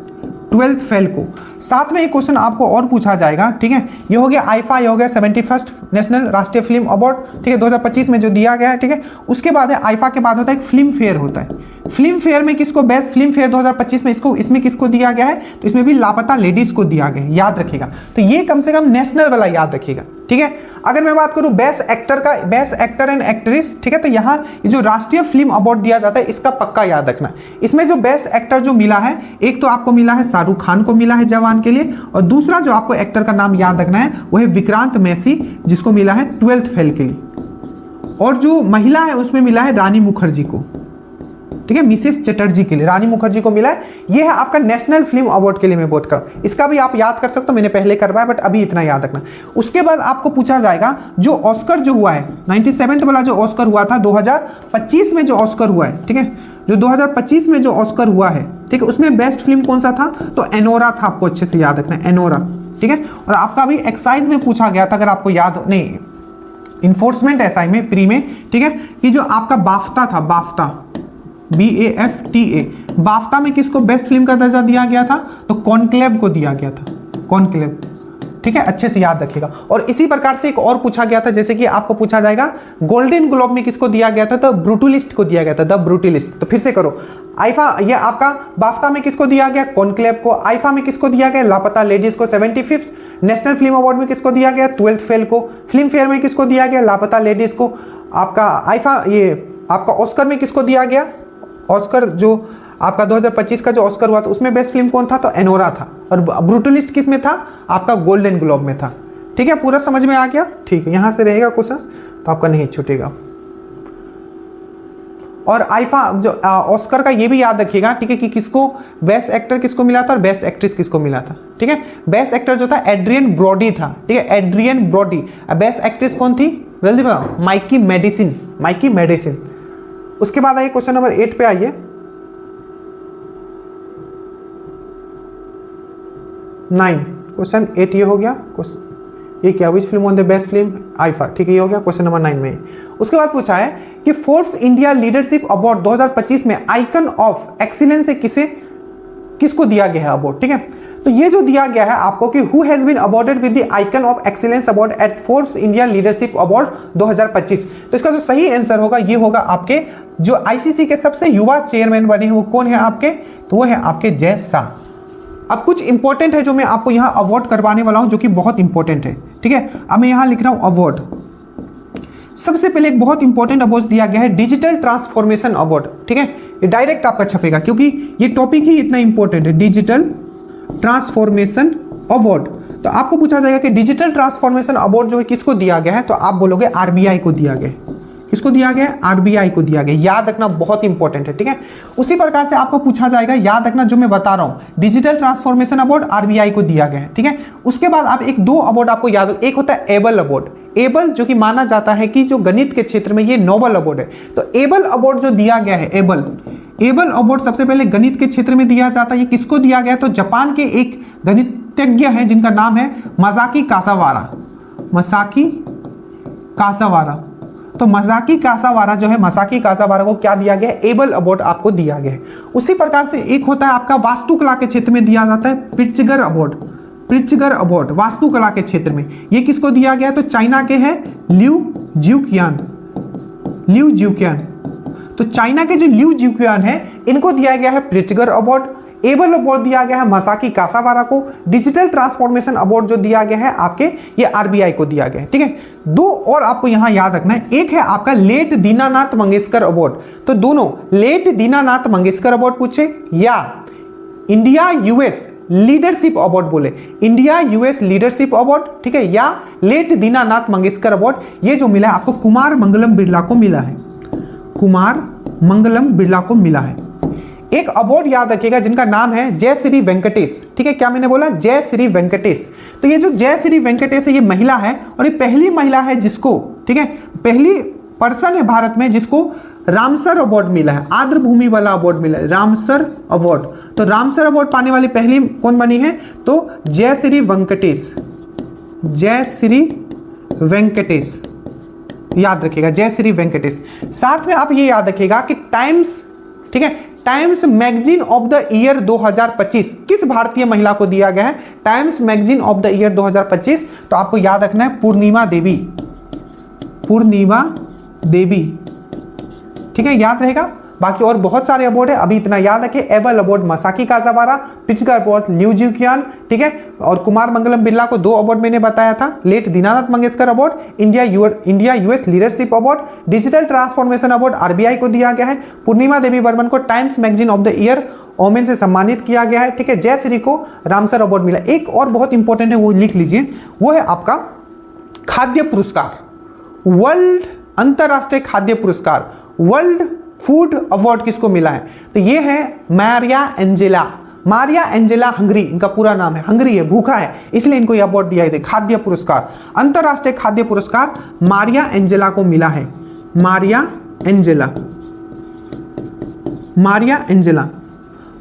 12th फेल को। साथ में एक क्वेश्चन आपको और पूछा जाएगा, ठीक है, ये हो गया आईफा, ये हो गया 71st नेशनल राष्ट्रीय फिल्म अवार्ड, ठीक है, 2025 में जो दिया गया है, ठीक है। उसके बाद है आईफा के बाद होता है एक फिल्म फेयर होता है, फिल्म फेयर में किसको बेस्ट फिल्म फेयर 2025 में इसमें किसको दिया गया है, तो इसमें भी लापता लेडीज को दिया गया है, याद रखिएगा। तो ये कम से कम नेशनल वाला याद रखिएगा, ठीक है। अगर मैं बात करूं बेस्ट एक्टर का, बेस्ट एक्टर एंड एक्ट्रेस, ठीक है, तो यहाँ ये जो राष्ट्रीय फिल्म अवार्ड दिया जाता है इसका पक्का याद रखना। इसमें जो बेस्ट एक्टर जो मिला है, एक तो आपको मिला है शाहरुख खान को मिला है जवान के लिए, और दूसरा जो आपको एक्टर का नाम याद रखना है वो है विक्रांत मैसी, जिसको मिला है 12th फेल के लिए। और जो महिला है उसमें मिला है रानी मुखर्जी को, ठीक है, मिसेस चटर्जी के लिए, रानी मुखर्जी को मिला है। ये है आपका नेशनल फिल्म अवार्ड के लिए मैं बात कर, इसका भी आप याद कर सकते हो, मैंने पहले करवाया बट अभी इतना याद रखना। उसके बाद आपको पूछा जाएगा जो ऑस्कर जो हुआ है 97 वाला जो ऑस्कर हुआ था, 2025 में जो ऑस्कर हुआ है, ठीक है, जो 2025 में जो ऑस्कर हुआ है, ठीक है, उसमें बेस्ट फिल्म कौन सा था? तो एनोरा था, आपको अच्छे से याद रखना है, एनोरा, ठीक है। और आपका भी एक्साइज में पूछा गया था, अगर आपको याद नहीं, इन्फोर्समेंट एसआई में प्री में, ठीक है, कि जो आपका बाफ्ता था, बाफ्ता BAFTA, बाफ्ता में किसको बेस्ट फिल्म का दर्जा दिया गया था? तो कॉन्क्लेव को दिया गया था, कॉन्क्लेव, ठीक है, अच्छे से याद रखिएगा। और इसी प्रकार से एक और पूछा गया था, जैसे कि आपको पूछा जाएगा गोल्डन ग्लोब में किसको दिया गया था? तो ब्रूटलिस्ट को दिया गया था, द ब्रूटलिस्ट। तो फिर से करो, आईफा, ये आपका बाफ्ता में किसको दिया गया? कॉन्क्लेव को। आईफा में किसको दिया गया? लापता लेडीज को। 75th नेशनल फिल्म अवार्ड में किसको दिया गया? 12th फेल को। फिल्म फेयर में किसको दिया गया? लापता लेडीज को। आपका आईफा, ये आपका ऑस्कर में किसको दिया गया? ऑस्कर जो आपका 2025 का जो ऑस्कर हुआ था उसमें बेस्ट फिल्म कौन था? तो एनोरा था। और ब्रूटलिस्ट किस में था? आपका गोल्डन ग्लोब में था। ठीक है, पूरा समझ में आ गया? ठीक है, यहां से रहेगा क्वेश्चंस तो आपका नहीं छूटेगा। और आईफा जो ऑस्कर का ये भी याद रखिएगा, ठीक है, कि किसको बेस्ट एक्टर किसको मिला था और बेस्ट एक्ट्रेस किसको मिला था। ठीक है, बेस्ट एक्टर जो था एड्रियन ब्रॉडी था, ठीक है, एड्रियन ब्रॉडी। बेस्ट एक्ट्रेस कौन थी? जल्दी बताओ, माइकी मेडिसिन, माइकी मेडिसिन। उसके बाद आइए क्वेश्चन नंबर 8 पे आइए। 9 क्वेश्चन 8 ये हो गया। ये क्या, which film one the best film? IIFA, ठीक है, ये हो गया क्वेश्चन नंबर 9 में। उसके बाद पूछा है कि फोर्ब्स इंडिया लीडरशिप अवार्ड 2025 में आइकन ऑफ एक्सीलेंस से किसको दिया गया है अवार्ड? ठीक है, तो ये जो दिया गया है आपको कि who has been awarded with the icon of excellence award at Forbes India leadership award 2025। तो इसका जो सही आंसर होगा ये होगा आपके जो आईसीसी के सबसे युवा चेयरमैन बने हैं वो कौन है आपके? तो वो है आपके जय शाह। अब कुछ इंपॉर्टेंट है जो मैं आपको यहाँ अवार्ड करवाने वाला हूँ जो कि बहुत इंपॉर्टेंट है। ठीक है, अब मैं यहाँ लिख रहा हूँ अवार्ड। सबसे पहले एक बहुत इंपॉर्टेंट अवार्ड दिया गया है डिजिटल ट्रांसफॉर्मेशन अवार्ड। ठीक है, ये डायरेक्ट आपका छपेगा क्योंकि ये टॉपिक ही इतना इंपॉर्टेंट है, डिजिटल ट्रांसफॉर्मेशन अवार्ड। तो आपको पूछा जाएगा कि डिजिटल ट्रांसफॉर्मेशन अवार्ड जो है किसको दिया गया है? तो आप बोलोगे आरबीआई को दिया गया। किसको दिया गया है? आरबीआई को दिया गया। याद रखना बहुत इंपॉर्टेंट है। ठीक है, उसी प्रकार से आपको पूछा जाएगा, याद रखना जो मैं बता रहा हूं, डिजिटल ट्रांसफॉर्मेशन अवार्ड आरबीआई को दिया गया है। ठीक है, उसके बाद आप एक दो अवार्ड आपको याद, एक होता है एबल अवार्ड। एबल जो कि माना जाता है कि जो गणित के क्षेत्र में ये नोबल अवार्ड है। तो एबल अवार्ड जो दिया गया है, एबल अवार्ड सबसे पहले गणित के क्षेत्र में दिया जाता है। ये किसको दिया गया? तो जापान के एक गणितज्ञ हैं जिनका नाम है मसाकी कासावारा। मसाकी कासावारा। तो मसाकी कासावारा जो है, मसाकी कासावारा को क्या दिया गया है? एबल अवार्ड आपको दिया गया है। उसी प्रकार से एक होता है आपका वास्तुकला के क्षेत्र में दिया जाता है प्रिट्जगर अवार्ड। प्रिट्जगर अवार्ड वास्तुकला के क्षेत्र में ये किसको दिया गया है? तो चाइना के हैं लिu जिउकियान। लिu जिउकियान, तो चाइना के जो लिu जिउकियान है इनको दिया गया है प्रिट्जगर अवार्ड। एबल अवार्ड दिया गया है मसाकी कासावारा को। डिजिटल ट्रांसफॉर्मेशन अवार्ड जो दिया गया है आपके, ये आरबीआई को दिया गया है। ठीक है, दो और आपको यहां याद रखना है। एक है आपका लेट दीनानाथ मंगेशकर अवार्ड। तो दोनों लेट दीनानाथ मंगेशकर अवार्ड पूछे या इंडिया यूएस लीडरशिप अवार्ड बोले, इंडिया यूएस लीडरशिप अवार्ड, ठीक है, या लेट दीनानाथ मंगेशकर अवार्ड, ये जो मिला है आपको कुमार मंगलम बिरला को मिला है। कुमार मंगलम बिरला को मिला है। एक अवार्ड याद रखिएगा जिनका नाम है जय श्री वेंकटेश। ठीक है, क्या मैंने बोला? जय श्री वेंकटेश। तो ये जो जय श्री वेंकटेश है ये महिला है और ये पहली महिला है जिसको, ठीक है, पहली पर्सन है भारत में जिसको रामसर अवार्ड मिला है। आर्द्र भूमि वाला अवार्ड मिला है, रामसर अवार्ड। तो रामसर अवार्ड पाने वाली पहली कौन बनी है? तो जय श्री वेंकटेश। जय श्री वेंकटेश याद रखिएगा, जय श्री वेंकटेश। साथ में आप ये याद रखिएगा कि टाइम्स, ठीक है, times magazine of the year 2025 किस भारतीय महिला को दिया गया है? Times magazine of the year 2025। तो आपको याद रखना है पूर्णिमा देवी। पूर्णिमा देवी, ठीक है, याद रहेगा। बाकी और बहुत सारे अवार्ड है, अभी इतना याद रखें। Abel award Masaki Kashiwara, Pritzker award Liu Jiakun, ठीक है, और कुमार मंगलम बिरला को 2 अवार्ड मैंने बताया था। Late Dinanath Mangeshkar award, India US leadership award, digital transformation award RBI को दिया गया है। पूर्णिमा देवी बर्मन को Times magazine of the year women से सम्मानित किया गया है। ठीक है, जय श्री को रामसर अवार्ड मिला। एक और बहुत इंपॉर्टेंट है, वो लिख लीजिए, वो है आपका खाद्य पुरस्कार। वर्ल्ड अंतरराष्ट्रीय खाद्य पुरस्कार, वर्ल्ड फूड अवार्ड किसको मिला है? तो ये है Maria Angela. Maria Angela Hungary इनका पूरा नाम है, हंगरी है, भूखा है, इसलिए इनको यह अवार्ड दिया गया। खाद्य पुरस्कार, अंतरराष्ट्रीय खाद्य पुरस्कार मारिया एंजेला को मिला है। मारिया एंजेला, मारिया एंजेला,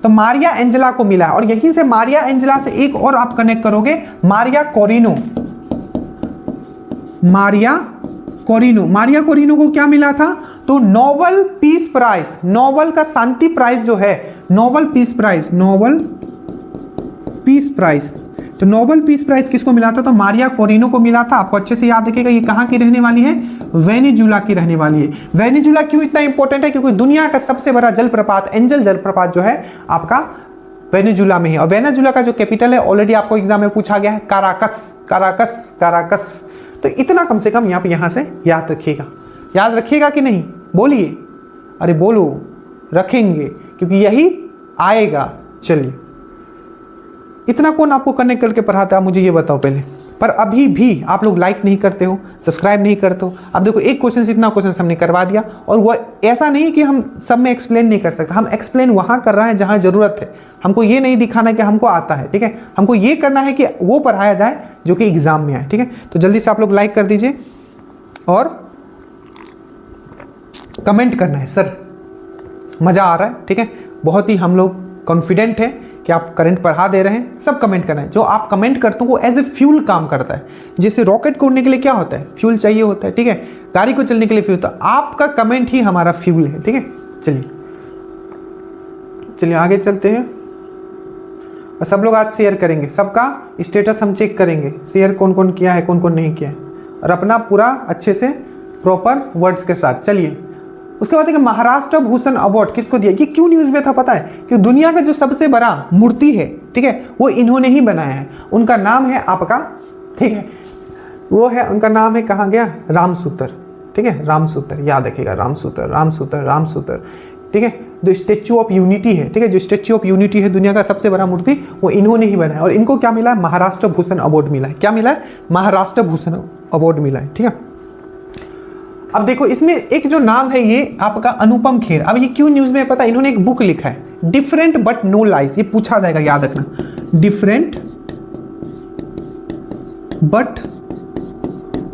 तो मारिया एंजेला को मिला है। और यहीं से मारिया एंजेला से एक और आप कनेक्ट करोगे, मारिया कोरिनो। मारिया कोरिनो, मारिया कोरिनो को क्या मिला था? तो नोबेल पीस प्राइज, नोबेल का शांति प्राइज जो है, Nobel peace prize, Nobel peace prize, तो नोबेल पीस प्राइज किसको मिला था? तो मारिया कोरिनो को मिला था। आपको अच्छे से याद रखिएगा, ये कहाँ की रहने वाली है? वेनेजुला की रहने वाली है। वेनेजुला क्यों इतना इंपॉर्टेंट है? क्योंकि दुनिया का सबसे बड़ा जलप्रपात, एंजल जलप्रपात जो है आपका वेनेजुला में है। और वेनेजुला का जो कैपिटल है ऑलरेडी आपको एग्जाम में पूछा गया है, काराकस, काराकस, काराकस। तो इतना कम से कम यहाँ से याद रखिएगा। याद रखिएगा कि नहीं? बोलिए, अरे बोलो, रखेंगे, क्योंकि यही आएगा। चलिए, इतना कौन आपको कनेक्ट करके पढ़ाता है, मुझे ये बताओ पहले। पर अभी भी आप लोग लाइक नहीं करते हो, सब्सक्राइब नहीं करते हो। अब देखो, एक क्वेश्चन से इतना क्वेश्चन हमने करवा दिया, और वो ऐसा नहीं कि हम सब में एक्सप्लेन नहीं कर सकते। हम एक्सप्लेन वहाँ कर रहे हैं जहाँ जरूरत है। हमको ये नहीं दिखाना कि हमको आता है, ठीक है? हमको ये करना है कि वो पढ़ाया जाए जो कि एग्जाम में आए, ठीक है? तो जल्दी से आप लोग लाइक कर दीजिए और कमेंट करना है, सर मज़ा आ रहा है, ठीक है? बहुत ही हम लोग कॉन्फिडेंट है कि आप करंट पढ़ा दे रहे हैं। सब कमेंट करना है। जो आप कमेंट करते हो वो एज ए फ्यूल काम करता है। जैसे रॉकेट को उड़ने के लिए क्या होता है? फ्यूल चाहिए होता है, ठीक है? गाड़ी को चलने के लिए फ्यूल होता है। आपका कमेंट ही हमारा फ्यूल है, ठीक है? चलिए आगे चलते हैं। और सब लोग आज शेयर करेंगे, सबका स्टेटस हम चेक करेंगे, शेयर कौन कौन किया है, कौन कौन नहीं किया है, और अपना पूरा अच्छे से प्रॉपर वर्ड्स के साथ। चलिए, उसके बाद है महाराष्ट्र भूषण अवार्ड किसको दिया? ये क्यों न्यूज़ में था पता है? कि दुनिया का जो सबसे बड़ा मूर्ति है, ठीक है, वो इन्होंने ही बनाया है। उनका नाम है आपका, ठीक है, वो है, उनका नाम है, कहाँ गया? रामसूत्र, ठीक है? रामसूत्र, याद रखिएगा, रामसूत्र, रामसूत्र, रामसूत्र, ठीक है? जो स्टेच्यू ऑफ यूनिटी है, ठीक है, जो स्टेच्यू ऑफ यूनिटी है दुनिया का सबसे बड़ा मूर्ति, वो इन्होंने ही बनाया। और इनको क्या मिला है? महाराष्ट्र भूषण अवार्ड मिला है। क्या मिला है? महाराष्ट्र भूषण अवार्ड मिला है, ठीक है? अब देखो, इसमें एक जो नाम है ये आपका अनुपम खेर। अब ये क्यों न्यूज में पता है? इन्होंने एक बुक लिखा है, डिफरेंट बट नो लाइज। ये पूछा जाएगा, याद रखना, different but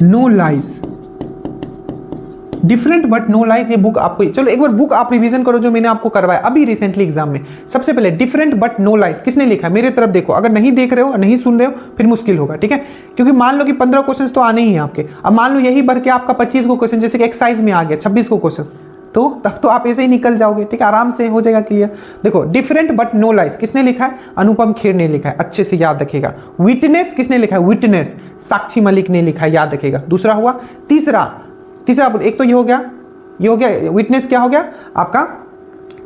no lies, different but no lies. ये बुक आपको, चलो एक बार बुक आप रिवीजन करो जो मैंने आपको करवाया अभी रिसेंटली एग्जाम में। सबसे पहले डिफरेंट बट नो लाइज किसने लिखा है? मेरे तरफ देखो, अगर नहीं देख रहे हो, नहीं सुन रहे हो, फिर मुश्किल होगा, ठीक है? क्योंकि मान लो कि 15 क्वेश्चन तो आने ही हैं आपके। अब मान लो यही भर के आपका 25 को क्वेश्चन, जैसे कि एक्सरसाइज में आ गया 26 को क्वेश्चन, तो तब तो आप ऐसे ही निकल जाओगे, ठीक है? आराम से हो जाएगा क्लियर। देखो, डिफरेंट बट नो लाइज किसने लिखा है? अनुपम खेर ने लिखा है, अच्छे से याद रखिएगा। विटनेस किसने लिखा है? विटनेस साक्षी मलिक ने लिखा है, याद रखिएगा। दूसरा हुआ, तीसरा एक तो ये हो गया, ये हो गया विटनेस, क्या हो गया आपका?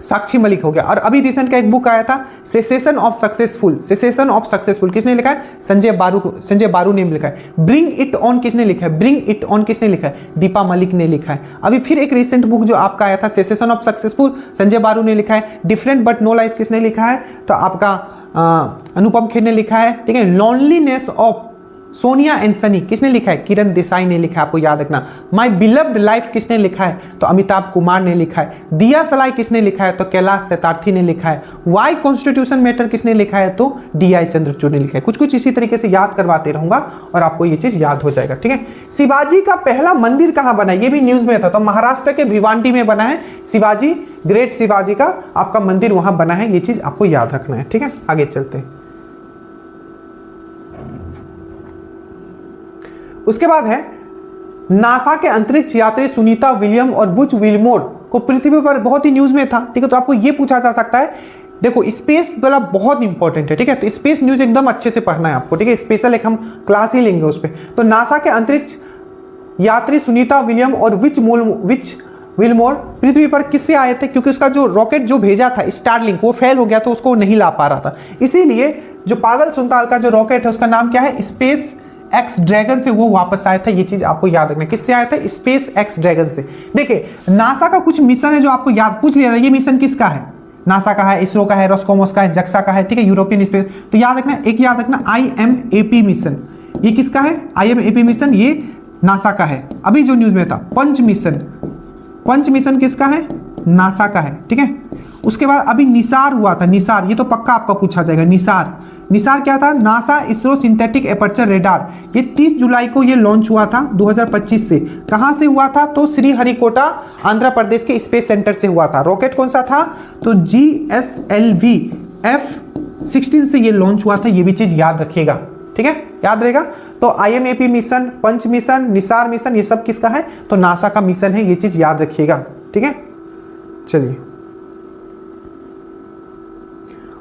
साक्षी मलिक हो गया। और अभी रिसेंट का एक बुक आया था, cessation of successful, cessation of successful किसने लिखा है? संजय बारू ने लिखा है। ब्रिंग इट ऑन किसने लिखा है? ब्रिंग इट ऑन किसने लिखा है? दीपा मलिक ने लिखा है। अभी फिर एक रिसेंट बुक जो आपका आया था, सेसेशन ऑफ सक्सेसफुल, संजय बारू ने लिखा है। डिफरेंट बट नो लाइज किसने लिखा है? तो आपका अनुपम खेर ने लिखा है, ठीक है? Loneliness of Sonia and Sunny किसने लिखा है? किरण देसाई ने लिखा है, आपको याद रखना। माय बिलव्ड लाइफ किसने लिखा है? तो अमिताभ कुमार ने लिखा है। दिया सलाई किसने लिखा है? तो कैलाश सत्यार्थी ने लिखा है। वाई कॉन्स्टिट्यूशन मैटर किसने लिखा है? तो DI चंद्रचूड़ ने लिखा है। कुछ कुछ इसी तरीके से याद करवाते रहूंगा और आपको ये चीज याद हो जाएगा, ठीक है? शिवाजी का पहला मंदिर कहां बना? ये भी न्यूज में था, तो महाराष्ट्र के भिवांडी में बना है शिवाजी, ग्रेट शिवाजी का आपका मंदिर वहां बना है। ये चीज आपको याद रखना है, ठीक है? आगे चलते हैं। उसके बाद है नासा के अंतरिक्ष यात्री सुनीता विलियम और बुच विलमोर को पृथ्वी पर, बहुत ही न्यूज में था, ठीक है? तो आपको यह पूछा जा सकता है। देखो, स्पेस वाला बहुत इंपॉर्टेंट है, ठीक है? तो स्पेस न्यूज एकदम अच्छे से पढ़ना है आपको, ठीक है? स्पेशल एक हम क्लास ही लेंगे उस पर। तो नासा के अंतरिक्ष यात्री सुनीता विलियम और विच विलमोर पृथ्वी पर किससे आए थे? क्योंकि उसका जो रॉकेट जो भेजा था स्टारलिंक, वो फेल हो गया, तो उसको नहीं ला पा रहा था। इसीलिए जो पागल सुनताल का जो रॉकेट है उसका नाम क्या है? स्पेस एक्स ड्रैगन से वो वापस आया था। ये चीज आपको याद रखना है। किससे आया था? स्पेस एक्स ड्रैगन से। देखिए, नासा का कुछ मिशन है जो आपको याद पूछ लिया था, ये मिशन किसका है? नासा का है, इसरो का है, रोस्कोमोस का है, जक्सा का है, ठीक है? European space. तो याद रखना, एक याद रखना, IMAP मिशन। ये किसका है? IMAP मिशन ये नासा का है। अभी जो न्यूज में था पंच मिशन, पंच मिशन किसका है? नासा का है, ठीक है। उसके बाद अभी निसार हुआ था, निसार, ये तो पक्का आपका पूछा जाएगा। निसार, निसार क्या था? NASA ISRO synthetic aperture radar. ये 30 जुलाई को ये लॉन्च हुआ था 2025 से। कहाँ से हुआ था? तो श्रीहरिकोटा आंध्र प्रदेश के स्पेस सेंटर से हुआ था। रॉकेट कौन सा था? तो GSLV F-16 से ये लॉन्च हुआ था। ये भी चीज याद रखिएगा, ठीक है, याद रहेगा। तो IMAP मिशन, पंच मिशन, निसार मिशन, ये सब किसका है? तो नासा का मिशन है, ये चीज याद रखिएगा, ठीक है। चलिए,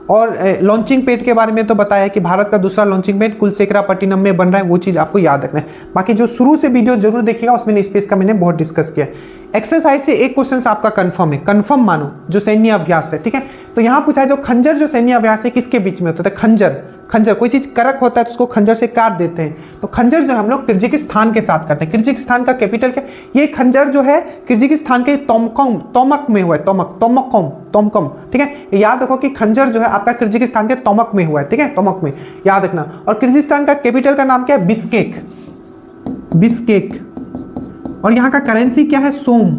और लॉन्चिंग पैड के बारे में तो बताया कि भारत का दूसरा लॉन्चिंग पैड कुलशेखरापट्टिनम में बन रहा है, वो चीज़ आपको याद रखना है। बाकी जो शुरू से वीडियो जरूर देखिएगा, उसमें स्पेस का मैंने बहुत डिस्कस किया। एक्सरसाइज से एक क्वेश्चन आपका कंफर्म है, कंफर्म मानो, जो सैन्य अभ्यास है, ठीक है। तो यहाँ पूछा है जो खंजर जो सैन्य अभ्यास है किसके बीच में होता है? खंजर, खंजर, कोई चीज करक होता है तो उसको खंजर से काट देते हैं। तो खंजर जो हम लोग किर्गिस्तान के साथ करते हैं। किर्गिस्तान का कैपिटल क्या? ये खंजर जो है किर्गिस्तान के तोमक में हुआ है, तोमकम, ठीक है। याद रखो कि खंजर जो है आपका किर्गिस्तान के तोमक में हुआ है, ठीक है, तोमक में, याद रखना। और किर्गिस्तान का कैपिटल का नाम क्या है? बिस्केक। और यहाँ का करेंसी क्या है? सोम।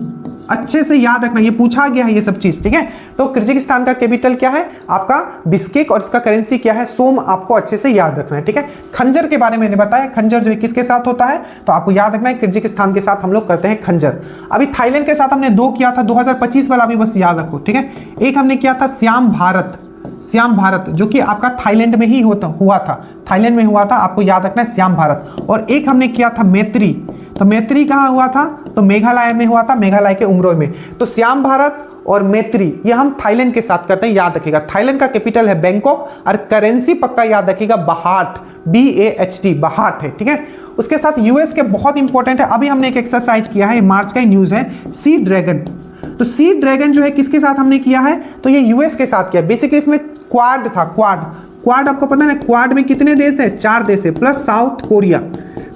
अच्छे से याद रखना, ये पूछा गया है ये सब चीज, ठीक है। तो किर्गिस्तान का कैपिटल क्या है? आपका बिस्केक, और इसका करेंसी क्या है? सोम। आपको अच्छे से याद रखना है, ठीक है। खंजर के बारे में मैंने बताया, खंजर जो है किसके साथ होता है? तो आपको याद रखना है किर्गिस्तान के साथ हम लोग करते हैं खंजर। अभी थाईलैंड के साथ हमने 2 किया था, 2025 वाला भी बस याद रखो, ठीक है। एक हमने किया था श्याम भारत, जो कि आपका थाईलैंड में ही हुआ था, थाईलैंड में हुआ था, आपको याद रखना है श्याम भारत। और एक हमने किया था मैत्री। तो मैत्री कहाँ हुआ था? तो मेघालय में हुआ था, मेघालय के उमरोई में। तो श्याम भारत और मैत्री ये हम थाईलैंड के साथ करते हैं, याद रखिएगा। थाईलैंड का कैपिटल है बैंकॉक, और करेंसी पक्का याद रखिएगा बाहाट, BAHT, बाहाट है, ठीक है। उसके साथ यूएस के बहुत इंपॉर्टेंट है। अभी हमने एक एक्सरसाइज किया है, मार्च का ही न्यूज है, सी ड्रैगन। तो सी ड्रैगन जो है किसके साथ हमने किया है? तो ये यूएस के साथ किया। बेसिकली इसमें क्वाड था, क्वाड आपको पता है ना, क्वाड में कितने देश है? 4 देश है, प्लस साउथ कोरिया।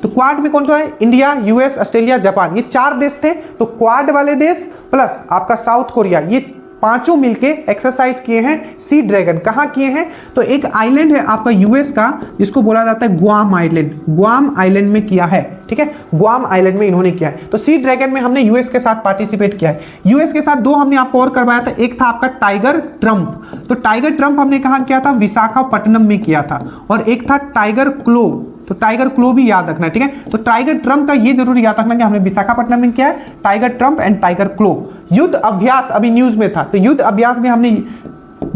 तो क्वाड में कौन कौन है? इंडिया, यूएस, ऑस्ट्रेलिया, जापान, ये 4 देश थे। तो क्वाड वाले देश प्लस आपका साउथ कोरिया, ये पांचों मिलके एक्सरसाइज किए हैं सी ड्रैगन। कहां किए हैं? तो एक आइलैंड है आपका यूएस का, जिसको बोला जाता है गुआम आइलैंड, गुआम आइलैंड में किया है, ठीक है। गुआम आइलैंड में इन्होंने किया है। तो सी ड्रैगन में हमने यूएस के साथ पार्टिसिपेट किया है। यूएस के साथ 2 हमने आपको और करवाया था। एक था आपका टाइगर ट्रंप। तो टाइगर ट्रंप हमने कहां किया था? विशाखापट्टनम में किया था। और एक था टाइगर क्लो। तो टाइगर क्लो भी याद रखना, ठीक है। तो टाइगर ट्रंप का ये जरूर याद रखना कि हमने विशाखापट्टनम में किया है, टाइगर ट्रंप एंड टाइगर क्लो। युद्ध अभ्यास अभी न्यूज में था। तो युद्ध अभ्यास में हमने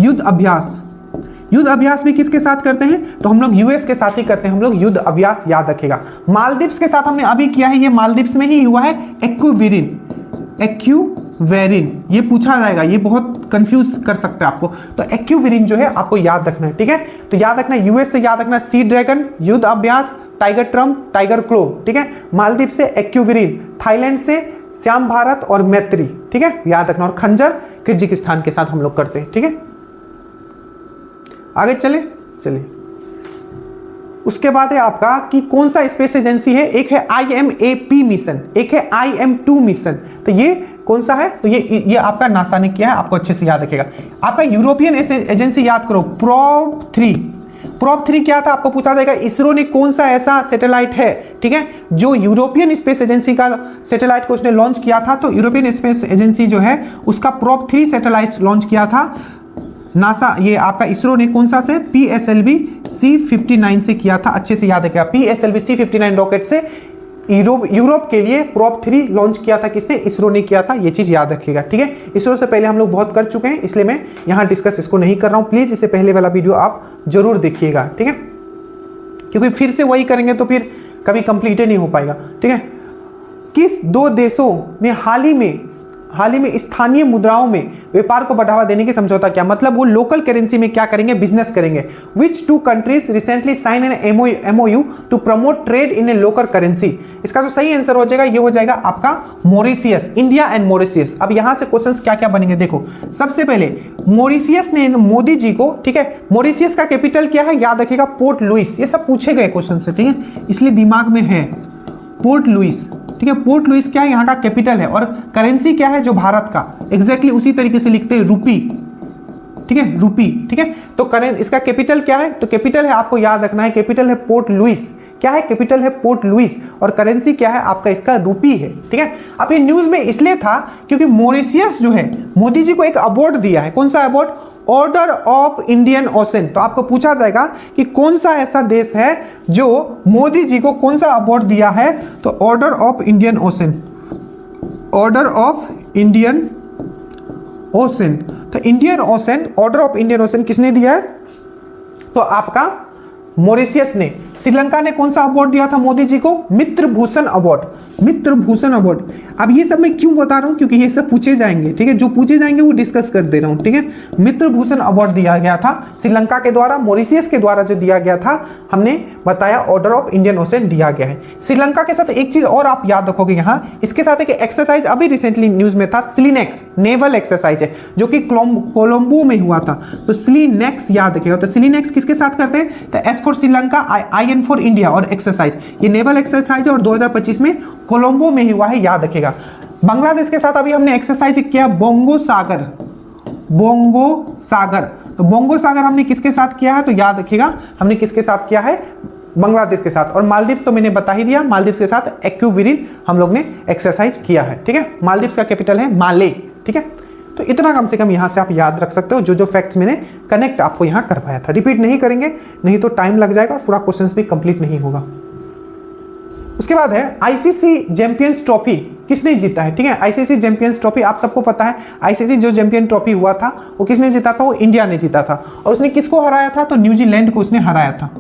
युद्ध अभ्यास में किसके साथ करते हैं? तो हम लोग यूएस के साथ ही करते हैं हम लोग युद्ध अभ्यास, याद रखेगा। मालदीव्स के साथ हमने अभी किया है, ये मालदीव्स में ही हुआ है, एक्यूवेरिन, ये पूछा जाएगा, ये बहुत कंफ्यूज कर सकता है आपको। तो एक्यूवेरिन जो है आपको याद रखना है, ठीक है। तो याद रखना, यूएस से याद रखना सी ड्रैगन, युद्ध अभ्यास, टाइगर ट्रंप, टाइगर क्लो, ठीक है। मालदीव से एक्यूवेरिन, थाईलैंड से श्याम भारत और मैत्री, ठीक है, याद रखना। और खंजर किर्गिस्तान के साथ हम लोग करते हैं, ठीक है। आगे चले। उसके बाद है आपका कि कौन सा स्पेस एजेंसी है? एक है IMAP मिशन, एक है IM2 मिशन। तो ये कौन सा है? तो ये आपका नासा ने किया है, आपको अच्छे से याद रखेगा। आपका यूरोपियन एजेंसी याद करो, प्रोब 3 क्या था? आपको पूछा जाएगा इसरो ने कौन सा ऐसा सैटेलाइट है, ठीक है, जो यूरोपियन स्पेस एजेंसी का सैटेलाइट को उसने लॉन्च किया था। तो यूरोपियन स्पेस एजेंसी जो है उसका प्रोब 3 सैटेलाइट लॉन्च किया था नासा, ये आपका इसरो ने कौन सा से? PSLV C59 से किया था, अच्छे से याद रखिएगा। PSLV C59 रॉकेट से यूरोप के लिए प्रोब 3 लॉन्च किया था, किसने? इसरो ने किया था, ये चीज याद रखिएगा, ठीक है। इसरो से पहले हम लोग बहुत कर चुके हैं, इसलिए मैं यहां डिस्कस इसको नहीं कर रहा हूं। प्लीज इससे पहले वाला वीडियो आप जरूर देखिएगा, ठीक है, क्योंकि फिर से वही करेंगे तो फिर कभी कंप्लीट ही नहीं हो पाएगा, ठीक है। किस 2 देशों ने हाल ही में स्थानीय मुद्राओं में व्यापार को बढ़ावा देने की समझौता किया? मतलब वो लोकल करेंसी में क्या करेंगे? बिजनेस करेंगे। Which 2 countries recently signed an MOU to promote trade in a local currency? इसका जो सही आंसर हो जाएगा ये हो जाएगा आपका मॉरिशियस, इंडिया एंड मॉरिशियस। अब यहां से क्वेश्चंस क्या क्या बनेंगे देखो। सबसे पहले मॉरिशियस ने मोदी जी को, ठीक है, मॉरिशियस का कैपिटल क्या है? याद रखिएगा पोर्ट लुइस। ये सब पूछे गए क्वेश्चन से, ठीक है, इसलिए दिमाग में है पोर्ट लुइस, ठीक है। पोर्ट लुइस क्या है? यहाँ का कैपिटल है। और करेंसी क्या है? जो भारत का, एग्जैक्टली उसी तरीके से लिखते हैं, रूपी, ठीक है, रूपी, ठीक है। तो इसका कैपिटल क्या है? तो कैपिटल है, आपको याद रखना है, कैपिटल है पोर्ट लुइस। क्या है, कैपिटल है पोर्ट लुइस, और करेंसी क्या है आपका इसका रूपी है। ठीक है, अब ये न्यूज में इसलिए था क्योंकि मॉरिशियस जो है मोदी जी को एक अवार्ड दिया है। कौन सा award? Order of Indian Ocean. तो आपको पूछा जाएगा कि कौन सा ऐसा देश है जो मोदी जी को कौन सा अवार्ड दिया है, तो order of Indian Ocean, order of Indian Ocean. तो Indian Ocean, order of Indian Ocean किसने दिया है? तो आपका मॉरिशियस ने। श्रीलंका ने कौन सा अवार्ड दिया था मोदी जी को? मित्र भूषण अवार्ड, मित्र भूषण अवार्ड। अब ये सब मैं क्यों बता रहा हूं? क्योंकि ये सब पूछे जाएंगे। ठीक है, जो पूछे जाएंगे वो डिस्कस कर दे रहा हूं। ठीक है, मित्र भूषण अवार्ड दिया गया था श्रीलंका के द्वारा, मॉरिशियस के द्वारा जो दिया गया था, हमने बताया ऑर्डर ऑफ इंडियन ओशन दिया गया है। श्रीलंका के साथ एक चीज और आप याद रखोगे यहाँ, इसके साथ एक एक्सरसाइज अभी रिसेंटली न्यूज में था, स्लीनेक्स नेवल एक्सरसाइज है जो कि कोलंबो में हुआ था। तो स्लीनेक्स याद रखिएगा। तो स्लीनेक्स किसके साथ करते हैं? तो S for Sri Lanka, I N for India और एक्सरसाइज, ये नेवल एक्सरसाइज है और 2025 में कोलंबो में हुआ है, याद रखिएगा। बांग्लादेश के साथ अभी हमने एक्सरसाइज किया बोंगो सागर, बोंगो सागर। तो बोंगो सागर हमने किसके साथ किया है? तो याद रखिएगा हमने किसके साथ किया है? बांग्लादेश के साथ। और मालदीव तो मैंने बता ही दिया, मालदीव के साथ एक्यूबिरिन हम लोग ने एक्सरसाइज किया है। ठीक है, मालदीव का कैपिटल है माले। ठीक है, तो इतना कम से कम यहां से आप याद रख सकते हो, जो जो फैक्ट्स मैंने कनेक्ट आपको यहां करवाया था। रिपीट नहीं करेंगे, नहीं तो टाइम लग जाएगा और पूरा क्वेश्चंस भी कंप्लीट नहीं होगा। उसके बाद है आईसीसी चैंपियंस ट्रॉफी किसने जीता है? ठीक है, आईसीसी चैंपियंस ट्रॉफी आप सबको पता है, आईसीसी जो चैंपियन ट्रॉफी हुआ था वो किसने जीता था? वो इंडिया ने जीता था। और उसने किसको हराया था? तो न्यूजीलैंड को उसने हराया था।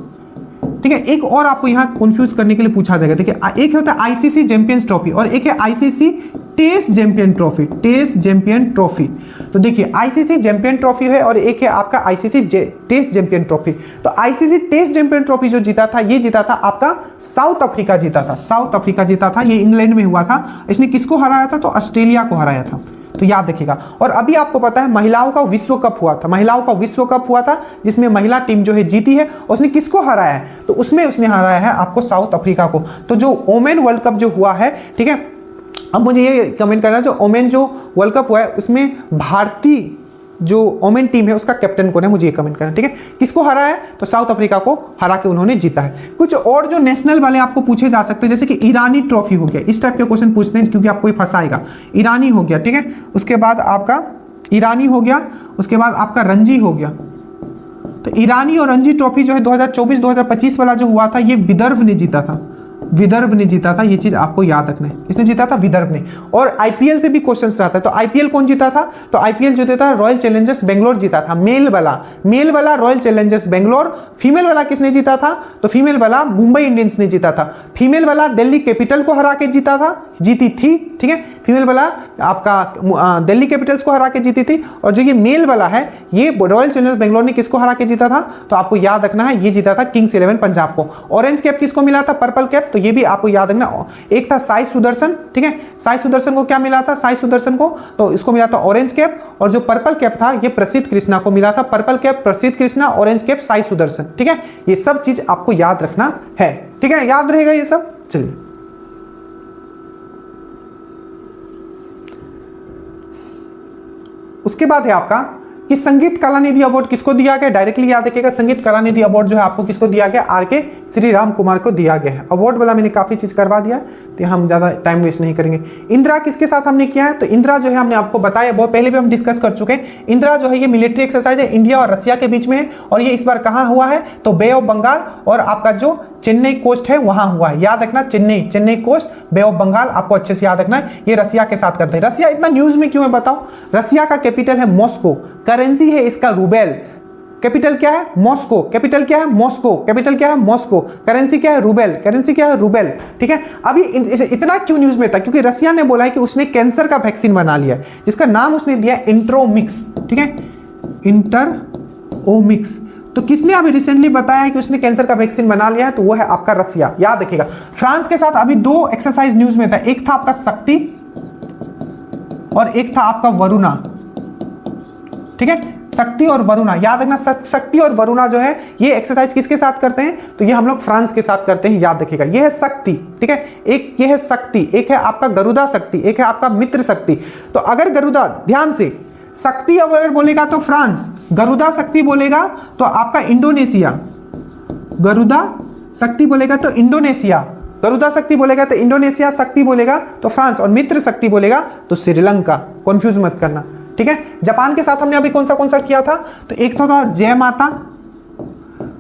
ठीक है, एक और आपको यहाँ कंफ्यूज करने के लिए पूछा जाएगा। देखिए, एक होता है आईसीसी चैंपियंस ट्रॉफी और एक है ICC test champion trophy, test champion trophy. तो देखिए, आईसीसी चैंपियन ट्रॉफी है और एक है आपका आईसीसी टेस्ट चैंपियन ट्रॉफी। तो आईसीसी टेस्ट चैंपियन ट्रॉफी जो जीता था, ये जीता था आपका साउथ अफ्रीका जीता था, साउथ अफ्रीका जीता था। ये इंग्लैंड में हुआ था। इसने किसको हराया था? तो ऑस्ट्रेलिया को हराया था। तो याद रखिएगा। और अभी आपको पता है महिलाओं का विश्व कप हुआ था, महिलाओं का विश्व कप हुआ था जिसमें महिला टीम जो है जीती है। उसने किसको हराया है? तो उसमें उसने हराया है आपको साउथ अफ्रीका को। तो जो ओमेन वर्ल्ड कप जो हुआ है, ठीक है, अब मुझे ये कमेंट करना, जो ओमेन जो वर्ल्ड कप हुआ है उसमें भारतीय जो ओमेन टीम है उसका कैप्टन कौन है? मुझे ये कमेंट करना। ठीक है, किसको हरा है? तो साउथ अफ्रीका को हरा के उन्होंने जीता है। कुछ और जो नेशनल वाले आपको पूछे जा सकते हैं, जैसे कि ईरानी ट्रॉफी हो गया, इस टाइप के क्वेश्चन पूछते हैं क्योंकि आपको ये फंसाएगा। ईरानी हो गया, ठीक है, उसके बाद आपका ईरानी हो गया, उसके बाद आपका रणजी हो गया। तो ईरानी और रणजी ट्रॉफी जो है 2024-2025 वाला जो हुआ था, ये विदर्भ ने जीता था, विदर्भ ने जीता था। ये चीज आपको याद रखना है, इसने जीता था विदर्भ ने। और आईपीएल से भी क्वेश्चंस रहता है। तो आईपीएल कौन जीता था? तो आईपीएल जो जीता रॉयल चैलेंजर्स बेंगलोर जीता था, मेल वाला रॉयल चैलेंजर्स बेंगलोर। फीमेल वाला किसने जीता था? तो फीमेल वाला मुंबई इंडियंस ने जीता था। फीमेल वाला दिल्ली कैपिटल को हरा के जीता था, जीती थी। ठीक है, फीमेल वाला आपका दिल्ली कैपिटल्स को हरा के जीती थी। और जो ये मेल वाला है, ये रॉयल चैलेंजर्स बेंगलोर ने किसको हरा के जीता था? तो आपको याद रखना है, ये जीता था किंग्स 11 पंजाब को। ऑरेंज कैप किसको मिला था? Purple cap. तो ये भी आपको याद रखना। एक था साई सुदर्शन, ठीक है, साई सुदर्शन को क्या मिला था? साई सुदर्शन को तो इसको मिला था ऑरेंज कैप। और जो पर्पल कैप था ये प्रसिद्ध कृष्णा को मिला था। पर्पल कैप प्रसिद्ध कृष्णा, ऑरेंज कैप साई सुदर्शन। ठीक है, ये सब चीज आपको याद रखना है। ठीक है, याद रहेगा ये सब। चलिए, उसके बाद है आपका कि संगीत कलानिधि अवार्ड किसको दिया गया? डायरेक्टली याद रखिएगा, संगीत कलानिधि अवार्ड जो है आपको किसको दिया गया? आर.के. श्री राम कुमार को दिया गया है। अवार्ड वाला मैंने काफी चीज करवा दिया, तो हम ज्यादा टाइम वेस्ट नहीं करेंगे। इंदिरा किसके साथ हमने किया है? तो इंदिरा जो है हमने आपको बताया, बहुत पहले भी हम डिस्कस कर चुके हैं। इंदिरा जो है ये मिलिट्री एक्सरसाइज है, इंडिया और रसिया के बीच में है। और ये इस बार कहां हुआ है? तो बे ऑफ बंगाल और आपका जो चेन्नई कोस्ट है वहां हुआ है। याद रखना, Chennai coast, bay of Bengal, आपको अच्छे से याद रखना है। ये रसिया के साथ करते हैं। रसिया इतना न्यूज में क्यों है बताओ? रसिया का कैपिटल है मॉस्को, करेंसी है इसका रूबेल। कैपिटल क्या है? मॉस्को। कैपिटल क्या है? मॉस्को। कैपिटल क्या है? मॉस्को। करेंसी क्या है? रूबेल। करेंसी क्या है? रूबेल। ठीक है, अभी इतना क्यों न्यूज में था? क्योंकि रसिया ने बोला है कि उसने कैंसर का वैक्सीन बना लिया है, जिसका नाम उसने दिया इंट्रोमिक्स। ठीक है, इंटरोमिक्स। तो किसने अभी रिसेंटली बताया है कि उसने कैंसर का वैक्सीन बना लिया है? तो वो है आपका रसिया। याद रखिएगा। फ्रांस के साथ अभी दो एक्सरसाइज न्यूज में था, एक था आपका शक्ति और एक था आपका वरुणा। ठीक है, शक्ति और वरुणा, याद रखना। शक्ति और वरुणा जो है ये एक्सरसाइज किसके साथ करते हैं? तो ये हम लोग फ्रांस के साथ करते हैं, याद रखिएगा। ये है शक्ति, ठीक है, एक ये है शक्ति, एक है आपका गरुड़ा शक्ति, एक है आपका मित्र शक्ति। तो अगर गरुड़ा, ध्यान से, शक्ति अगर बोलेगा तो फ्रांस, गरुड़ा शक्ति बोलेगा तो आपका इंडोनेशिया। गरुड़ा शक्ति बोलेगा तो इंडोनेशिया, गरुदा शक्ति बोलेगा तो इंडोनेशिया, शक्ति बोलेगा तो फ्रांस, और मित्र शक्ति बोलेगा तो श्रीलंका। कंफ्यूज मत करना, ठीक है। जापान के साथ हमने अभी कौन सा किया था, तो एक तो था जय माता,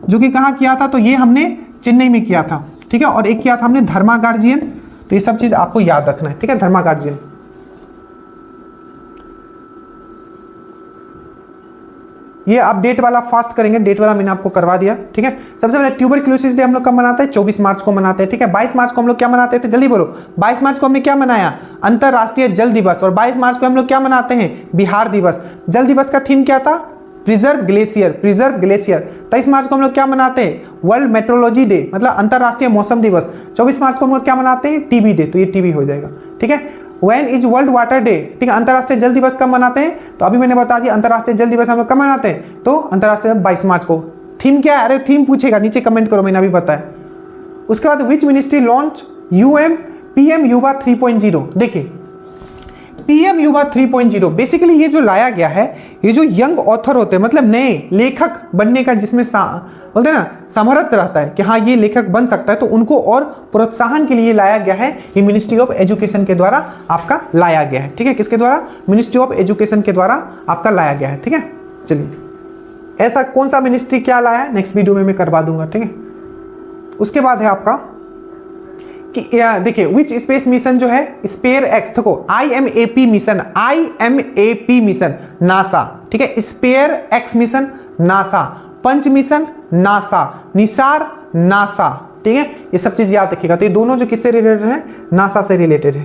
जो कि कहाँ किया था, तो ये हमने चेन्नई में किया था, ठीक है। और एक किया था हमने धर्मा गार्जियन, तो ये सब चीज आपको याद रखना है, ठीक है, धर्मा गार्जियन। ये आप डेट वाला फास्ट करेंगे, डेट वाला मैंने आपको करवा दिया, ठीक है। सबसे पहले ट्यूबरक्लोसिस डे हम लोग कब मनाते हैं, 24 मार्च को मनाते हैं, ठीक है। 22 मार्च को हम लोग क्या मनाते थे, जल्दी बोलो। 22 मार्च को हमने क्या मनाया, अंतरराष्ट्रीय जल दिवस। और 22 मार्च को हम लोग क्या मनाते हैं, बिहार दिवस। जल दिवस का थीम क्या था, प्रिजर्व ग्लेशियर, प्रिजर्व ग्लेशियर। 23 मार्च को हम लोग क्या मनाते हैं, वर्ल्ड मेट्रोलॉजी डे, मतलब अंतरराष्ट्रीय मौसम दिवस। 24 मार्च को हम लोग क्या मनाते हैं, टीबी डे, तो ये टीबी हो जाएगा, ठीक है। When is world water day, ठीक है। अंतरराष्ट्रीय जल दिवस कब मनाते हैं, तो अभी मैंने बता दिया अंतरराष्ट्रीय जल दिवस हम लोग कब मनाते हैं, तो अंतरराष्ट्रीय 22 मार्च को। थीम क्या है, अरे थीम पूछेगा नीचे कमेंट करो, मैंने अभी बताया। उसके बाद विच मिनिस्ट्री लॉन्च पीएम युवा 3.0। देखिए पीएम युवा 3.0 बेसिकली ये जो लाया गया है, ये जो यंग ऑथर होते हैं, मतलब नए लेखक बनने का जिसमें बोलते हैं ना समर्थ रहता है कि हाँ ये लेखक बन सकता है, तो उनको और प्रोत्साहन के लिए लाया गया है। ये मिनिस्ट्री ऑफ एजुकेशन के द्वारा आपका लाया गया है, ठीक है। किसके द्वारा, मिनिस्ट्री ऑफ एजुकेशन के द्वारा आपका लाया गया है, ठीक है। चलिए ऐसा कौन सा मिनिस्ट्री क्या लाया है, नेक्स्ट वीडियो में मैं करवा दूंगा, ठीक है। उसके बाद है आपका कि देखिए विच स्पेस मिशन जो है, स्पेयर एक्स, देखो IMAP mission, IMAP mission NASA, ठीक है। स्पेयर एक्स मिशन नासा, पंच मिशन नासा, निसार नासा, ठीक है। ये सब चीज याद रखिएगा। तो ये दोनों जो किससे रिलेटेड है, नासा से रिलेटेड है।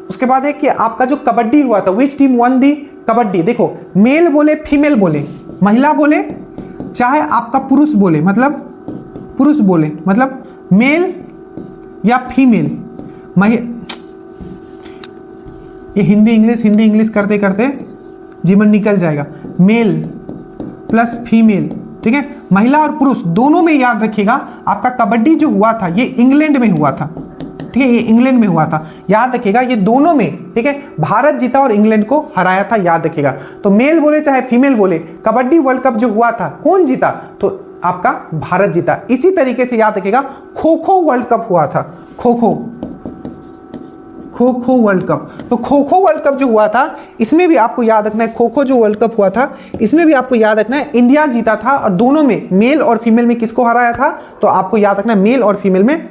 उसके बाद है कि आपका जो कबड्डी हुआ था, विच टीम वन दी कबड्डी। देखो मेल बोले फीमेल बोले, महिला बोले चाहे आपका पुरुष बोले, मतलब पुरुष बोले मतलब मेल या फीमेल, ये हिंदी इंग्लिश करते करते जीवन निकल जाएगा। मेल प्लस फीमेल, ठीक है। महिला और पुरुष दोनों में याद रखिएगा। आपका कबड्डी जो हुआ था ये इंग्लैंड में हुआ था, ठीक है, ये इंग्लैंड में हुआ था, याद रखिएगा। ये दोनों में, ठीक है, भारत जीता और इंग्लैंड को हराया था, याद रखिएगा। तो मेल बोले चाहे फीमेल बोले, कबड्डी वर्ल्ड कप जो हुआ था कौन जीता, तो आपका भारत जीता। इसी तरीके से याद रखिएगा खो खो वर्ल्ड कप हुआ था, खो खो वर्ल्ड कप। तो खो खो वर्ल्ड कप जो हुआ था इसमें भी आपको याद रखना है, खो खो जो वर्ल्ड कप हुआ था इसमें भी आपको याद रखना है इंडिया जीता था, और दोनों में मेल और फीमेल में किसको हराया था, तो आपको याद रखना है मेल और फीमेल में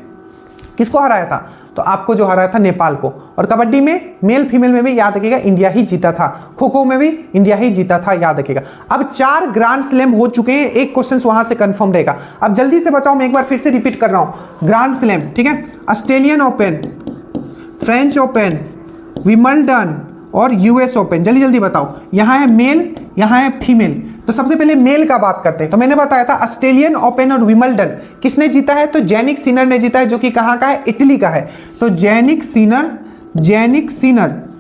किसको हराया था, तो आपको जो हराया था नेपाल को। और कबड्डी में मेल फीमेल में भी याद रखिएगा इंडिया ही जीता था, खो खो में भी इंडिया ही जीता था, याद रखिएगा। अब 4 ग्रैंड स्लैम हो चुके हैं, एक क्वेश्चन वहां से कंफर्म रहेगा। अब जल्दी से बचाओ, मैं एक बार फिर से रिपीट कर रहा हूं। ग्रैंड स्लैम, ठीक है, Australian open, French open, Wimbledon और यूएस ओपन। जल्दी जल्दी बताओ, यहाँ है मेल, यहाँ है फीमेल। तो सबसे पहले मेल का बात करते हैं। तो मैंने बताया था ऑस्ट्रेलियन ओपन और विंबलडन किसने जीता है, तो जैनिक सिनर ने जीता है, जो कि कहाँ का है, इटली का है। तो जैनिक सिनर,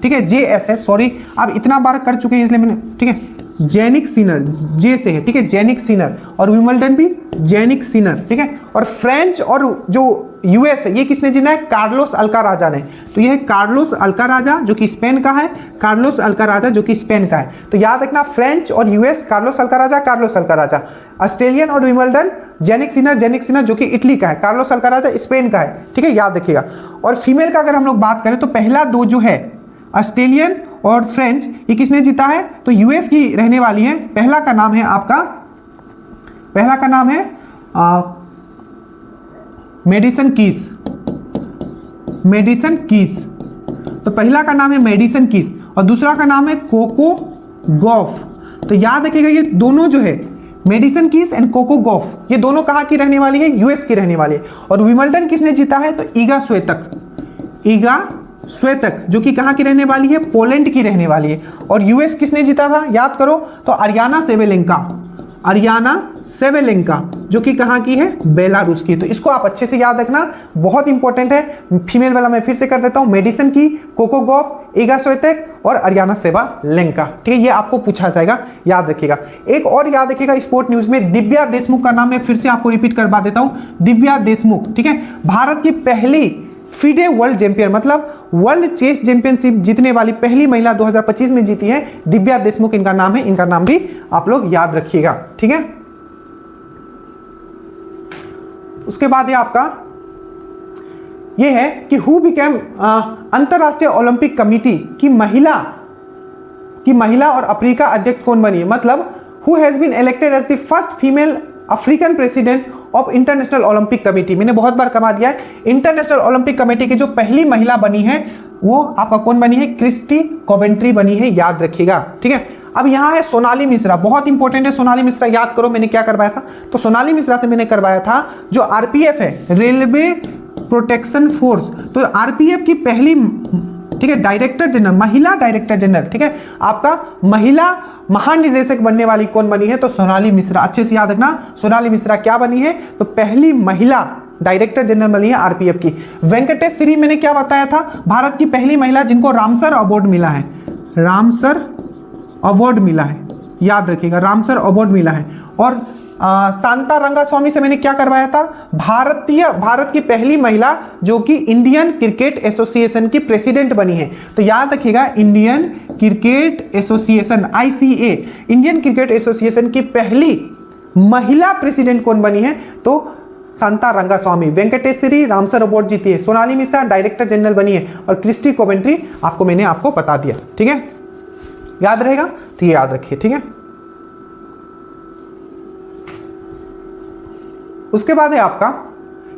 ठीक है, JS है, सॉरी आप इतना बार कर चुके हैं इसलिए मैंने, ठीक है, जैनिक सिनर जे से है, ठीक है, जैनिक सिनर। और विंबलडन भी जैनिक सिनर, ठीक है। और फ्रेंच और जो यूएस है ये किसने जीता है, कार्लोस अल्काराजा ने। तो ये है कार्लोस अल्काराजा जो कि स्पेन का है, कार्लोस अल्काराजा जो कि स्पेन का है। तो याद रखना फ्रेंच और यूएस कार्लोस अल्काराजा। ऑस्ट्रेलियन और विंबलडन जैनिक सिनर जो कि इटली का है, कार्लोस अल्काराजा स्पेन का है, ठीक है, याद रखिएगा। और फीमेल का अगर हम लोग बात करें तो पहला 2 जो है ऑस्ट्रेलियन और फ्रेंच, ये किसने जीता है, तो यूएस की रहने वाली है। पहला का नाम है मेडिसन कीस। तो पहला का नाम है मेडिसन कीस और दूसरा का नाम है कोको गॉफ। तो याद रखिएगा ये दोनों जो है Madison Keys and Coco Gauff, ये दोनों कहाँ की रहने वाली है, यूएस की रहने वाली है। और विंबलडन किसने जीता है, तो ईगा स्वेतक जो कि कहाँ की रहने वाली है, पोलैंड की रहने वाली है। और यूएस किसने जीता था, याद करो, तो अरियाना सेवेलेंका जो कि कहाँ की है, बेलारूस की। तो इसको आप अच्छे से याद रखना, बहुत इंपॉर्टेंट है। फीमेल वाला मैं फिर से कर देता हूं, मेडिसन की, कोको गॉफ, ईगा स्वेतक और अरियाना सेवेलेंका, ठीक है, ये आपको पूछा जाएगा, याद रखिएगा। एक और याद रखिएगा, स्पोर्ट न्यूज में दिव्या देशमुख का नाम मैं फिर से आपको रिपीट करवा देता हूं, दिव्या देशमुख, ठीक है, भारत की पहली FIDE वर्ल्ड चैंपियन, मतलब वर्ल्ड चेस चैंपियनशिप जीतने वाली पहली महिला 2025 में जीती है, दिव्या देशमुख इनका नाम है। इनका नाम भी आप लोग याद रखिएगा, ठीक है। उसके बाद ये आपका ये है कि हु बिकेम अंतरराष्ट्रीय ओलंपिक कमेटी की महिला और अफ्रीका अध्यक्ष कौन बनी है, मतलब who has been elected as the first female African president of International Olympic Committee. मैंने बहुत बार कमा दिया है, इंटरनेशनल ओलंपिक कमेटी की जो पहली महिला बनी है वो आपका कौन बनी है, क्रिस्टी कोवेंट्री बनी है, याद रखिएगा, ठीक है। अब यहाँ है सोनाली मिश्रा, बहुत इंपॉर्टेंट है सोनाली मिश्रा, याद करो मैंने क्या करवाया था। तो सोनाली मिश्रा से मैंने करवाया था जो आरपीएफ है, रेलवे प्रोटेक्शन फोर्स, तो आरपीएफ की पहली, ठीक है, डायरेक्टर जनरल, महिला डायरेक्टर जनरल, ठीक है, आपका महिला महानिदेशक बनने वाली कौन बनी है, तो सोनाली मिश्रा। अच्छे से याद रखना, सोनाली मिश्रा क्या बनी है, तो पहली महिला डायरेक्टर जनरल बनी है आरपीएफ की। वेंकटेश श्री मैंने क्या बताया था, भारत की पहली महिला जिनको रामसर अवार्ड मिला है, रामसर अवार्ड मिला है, याद रखिएगा, रामसर अवार्ड मिला है। और शांता रंगास्वामी से मैंने क्या करवाया था, भारत की पहली महिला जो कि इंडियन क्रिकेट एसोसिएशन की प्रेसिडेंट बनी है। तो याद रखिएगा, Indian cricket association ICA, Indian cricket association की पहली महिला प्रेसिडेंट कौन बनी है, तो शांता रंगास्वामी। वेंकटेश्वरी रामसर अवार्ड जीती है, सोनाली मिश्रा डायरेक्टर जनरल बनी है, और क्रिस्टी कोवेंट्री मैंने आपको बता दिया, ठीक है, याद रहेगा, तो ये याद रखिए, ठीक है। उसके बाद है आपका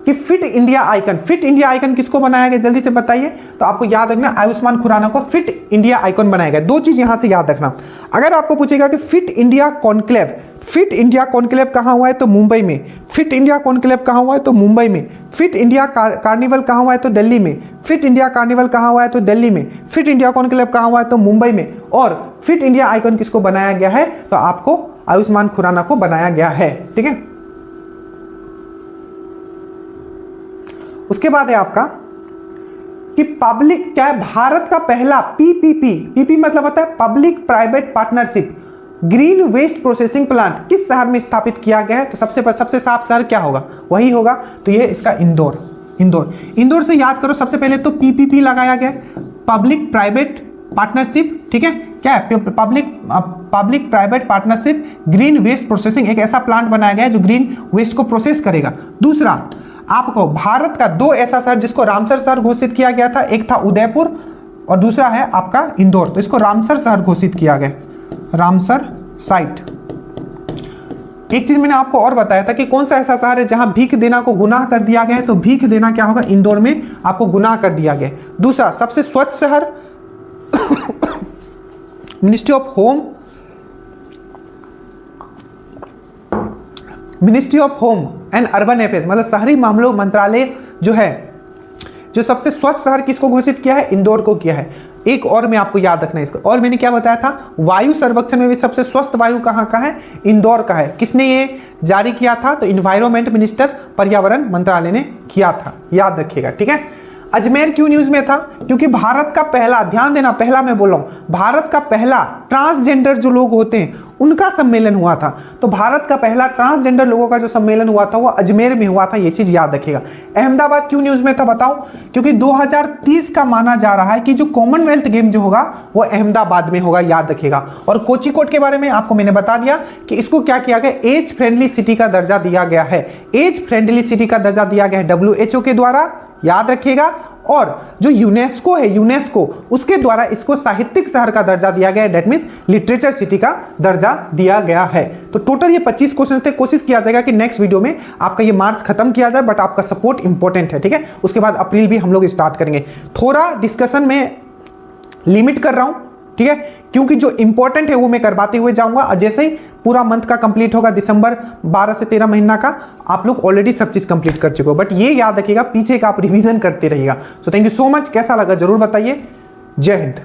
कि fit India icon, fit India icon किसको बनाया गया, जल्दी से बताइए। तो आपको याद रखना, आयुष्मान खुराना को फिट इंडिया आइकन बनाया गया। दो चीज यहां से याद रखना, अगर आपको पूछेगा कि fit India conclave, fit India conclave कहां हुआ है, तो मुंबई में। फिट इंडिया कॉन्क्लेव कहां हुआ है, तो मुंबई में। फिट इंडिया कार्निवल कहां हुआ है, तो दिल्ली में। फिट इंडिया कार्निवल कहां हुआ है, तो दिल्ली में। फिट इंडिया कॉन्क्लेव कहां हुआ है, तो मुंबई में। और फिट इंडिया आइकन किसको बनाया गया है, तो आपको आयुष्मान खुराना को बनाया गया है, ठीक है। उसके बाद है आपका कि पब्लिक क्या है, भारत का पहला पीपीपी मतलब होता है public private partnership green waste processing plant किस शहर में स्थापित किया गया है, तो सबसे साफ शहर क्या होगा, वही होगा, तो ये इसका इंदौर से याद करो। सबसे पहले तो पीपीपी लगाया गया, पब्लिक प्राइवेट पार्टनरशिप, ठीक है, क्या है, public private partnership green waste processing, एक ऐसा प्लांट बनाया गया है जो ग्रीन वेस्ट को प्रोसेस करेगा। दूसरा, आपको भारत का दो ऐसा शहर जिसको रामसर शहर घोषित किया गया था, एक था उदयपुर और दूसरा है आपका इंदौर, तो इसको रामसर शहर घोषित किया गया, रामसर साइट। एक चीज मैंने आपको और बताया था कि कौन सा ऐसा शहर है जहां भीख देना को गुनाह कर दिया गया है, तो भीख देना क्या होगा, इंदौर में आपको गुनाह कर दिया गया। दूसरा, सबसे स्वच्छ शहर ministry of home and urban affairs, मतलब शहरी मामलों मंत्रालय जो है, जो सबसे स्वच्छ शहर किसको घोषित किया है, इंदौर को किया है। एक और मैं आपको याद रखना है इसको, और मैंने क्या बताया था, वायु सर्वेक्षण में भी सबसे स्वस्थ वायु कहाँ का है, इंदौर का है। किसने ये जारी किया था, तो इन्वायरमेंट मिनिस्टर, पर्यावरण मंत्रालय ने किया था, याद रखिएगा, ठीक है। अजमेर क्यों न्यूज में था, क्योंकि भारत का पहला, ध्यान देना, पहला मैं बोल रहा हूं, भारत का पहला ट्रांसजेंडर जो लोग होते हैं उनका सम्मेलन हुआ था। तो भारत का पहला ट्रांसजेंडर लोगों का जो सम्मेलन हुआ था वो अजमेर में हुआ था, ये चीज याद रखिएगा। अहमदाबाद क्यों न्यूज में था बताओ, क्योंकि 2030 का माना जा रहा है कि जो कॉमनवेल्थ गेम जो होगा वो अहमदाबाद में होगा, याद रखिएगा। और कोचिकोड के बारे में आपको मैंने बता दिया कि इसको क्या किया गया, एज फ्रेंडली सिटी का दर्जा दिया गया है, एज फ्रेंडली सिटी का दर्जा दिया गया है WHO के द्वारा, याद रखिएगा। और जो यूनेस्को है, यूनेस्को उसके द्वारा इसको साहित्यिक शहर का दर्जा दिया गया है, दैट मींस लिटरेचर सिटी का दर्जा दिया गया है। तो टोटल ये 25 क्वेश्चन थे। कोशिश किया जाएगा कि नेक्स्ट वीडियो में आपका ये मार्च खत्म किया जाए, बट आपका सपोर्ट इंपॉर्टेंट है, ठीक है। उसके बाद अप्रैल भी हम लोग स्टार्ट करेंगे। थोड़ा डिस्कशन में लिमिट कर रहा हूं, ठीक है, क्योंकि जो इंपॉर्टेंट है वो मैं करवाते हुए जाऊंगा, और जैसे ही पूरा मंथ का कंप्लीट होगा, दिसंबर 12 से 13 महीना का, आप लोग ऑलरेडी सब चीज कंप्लीट कर चुके हो, बट ये याद रखिएगा पीछे का आप रिवीजन करते रहिएगा। So thank you so much, कैसा लगा जरूर बताइए। जय हिंद।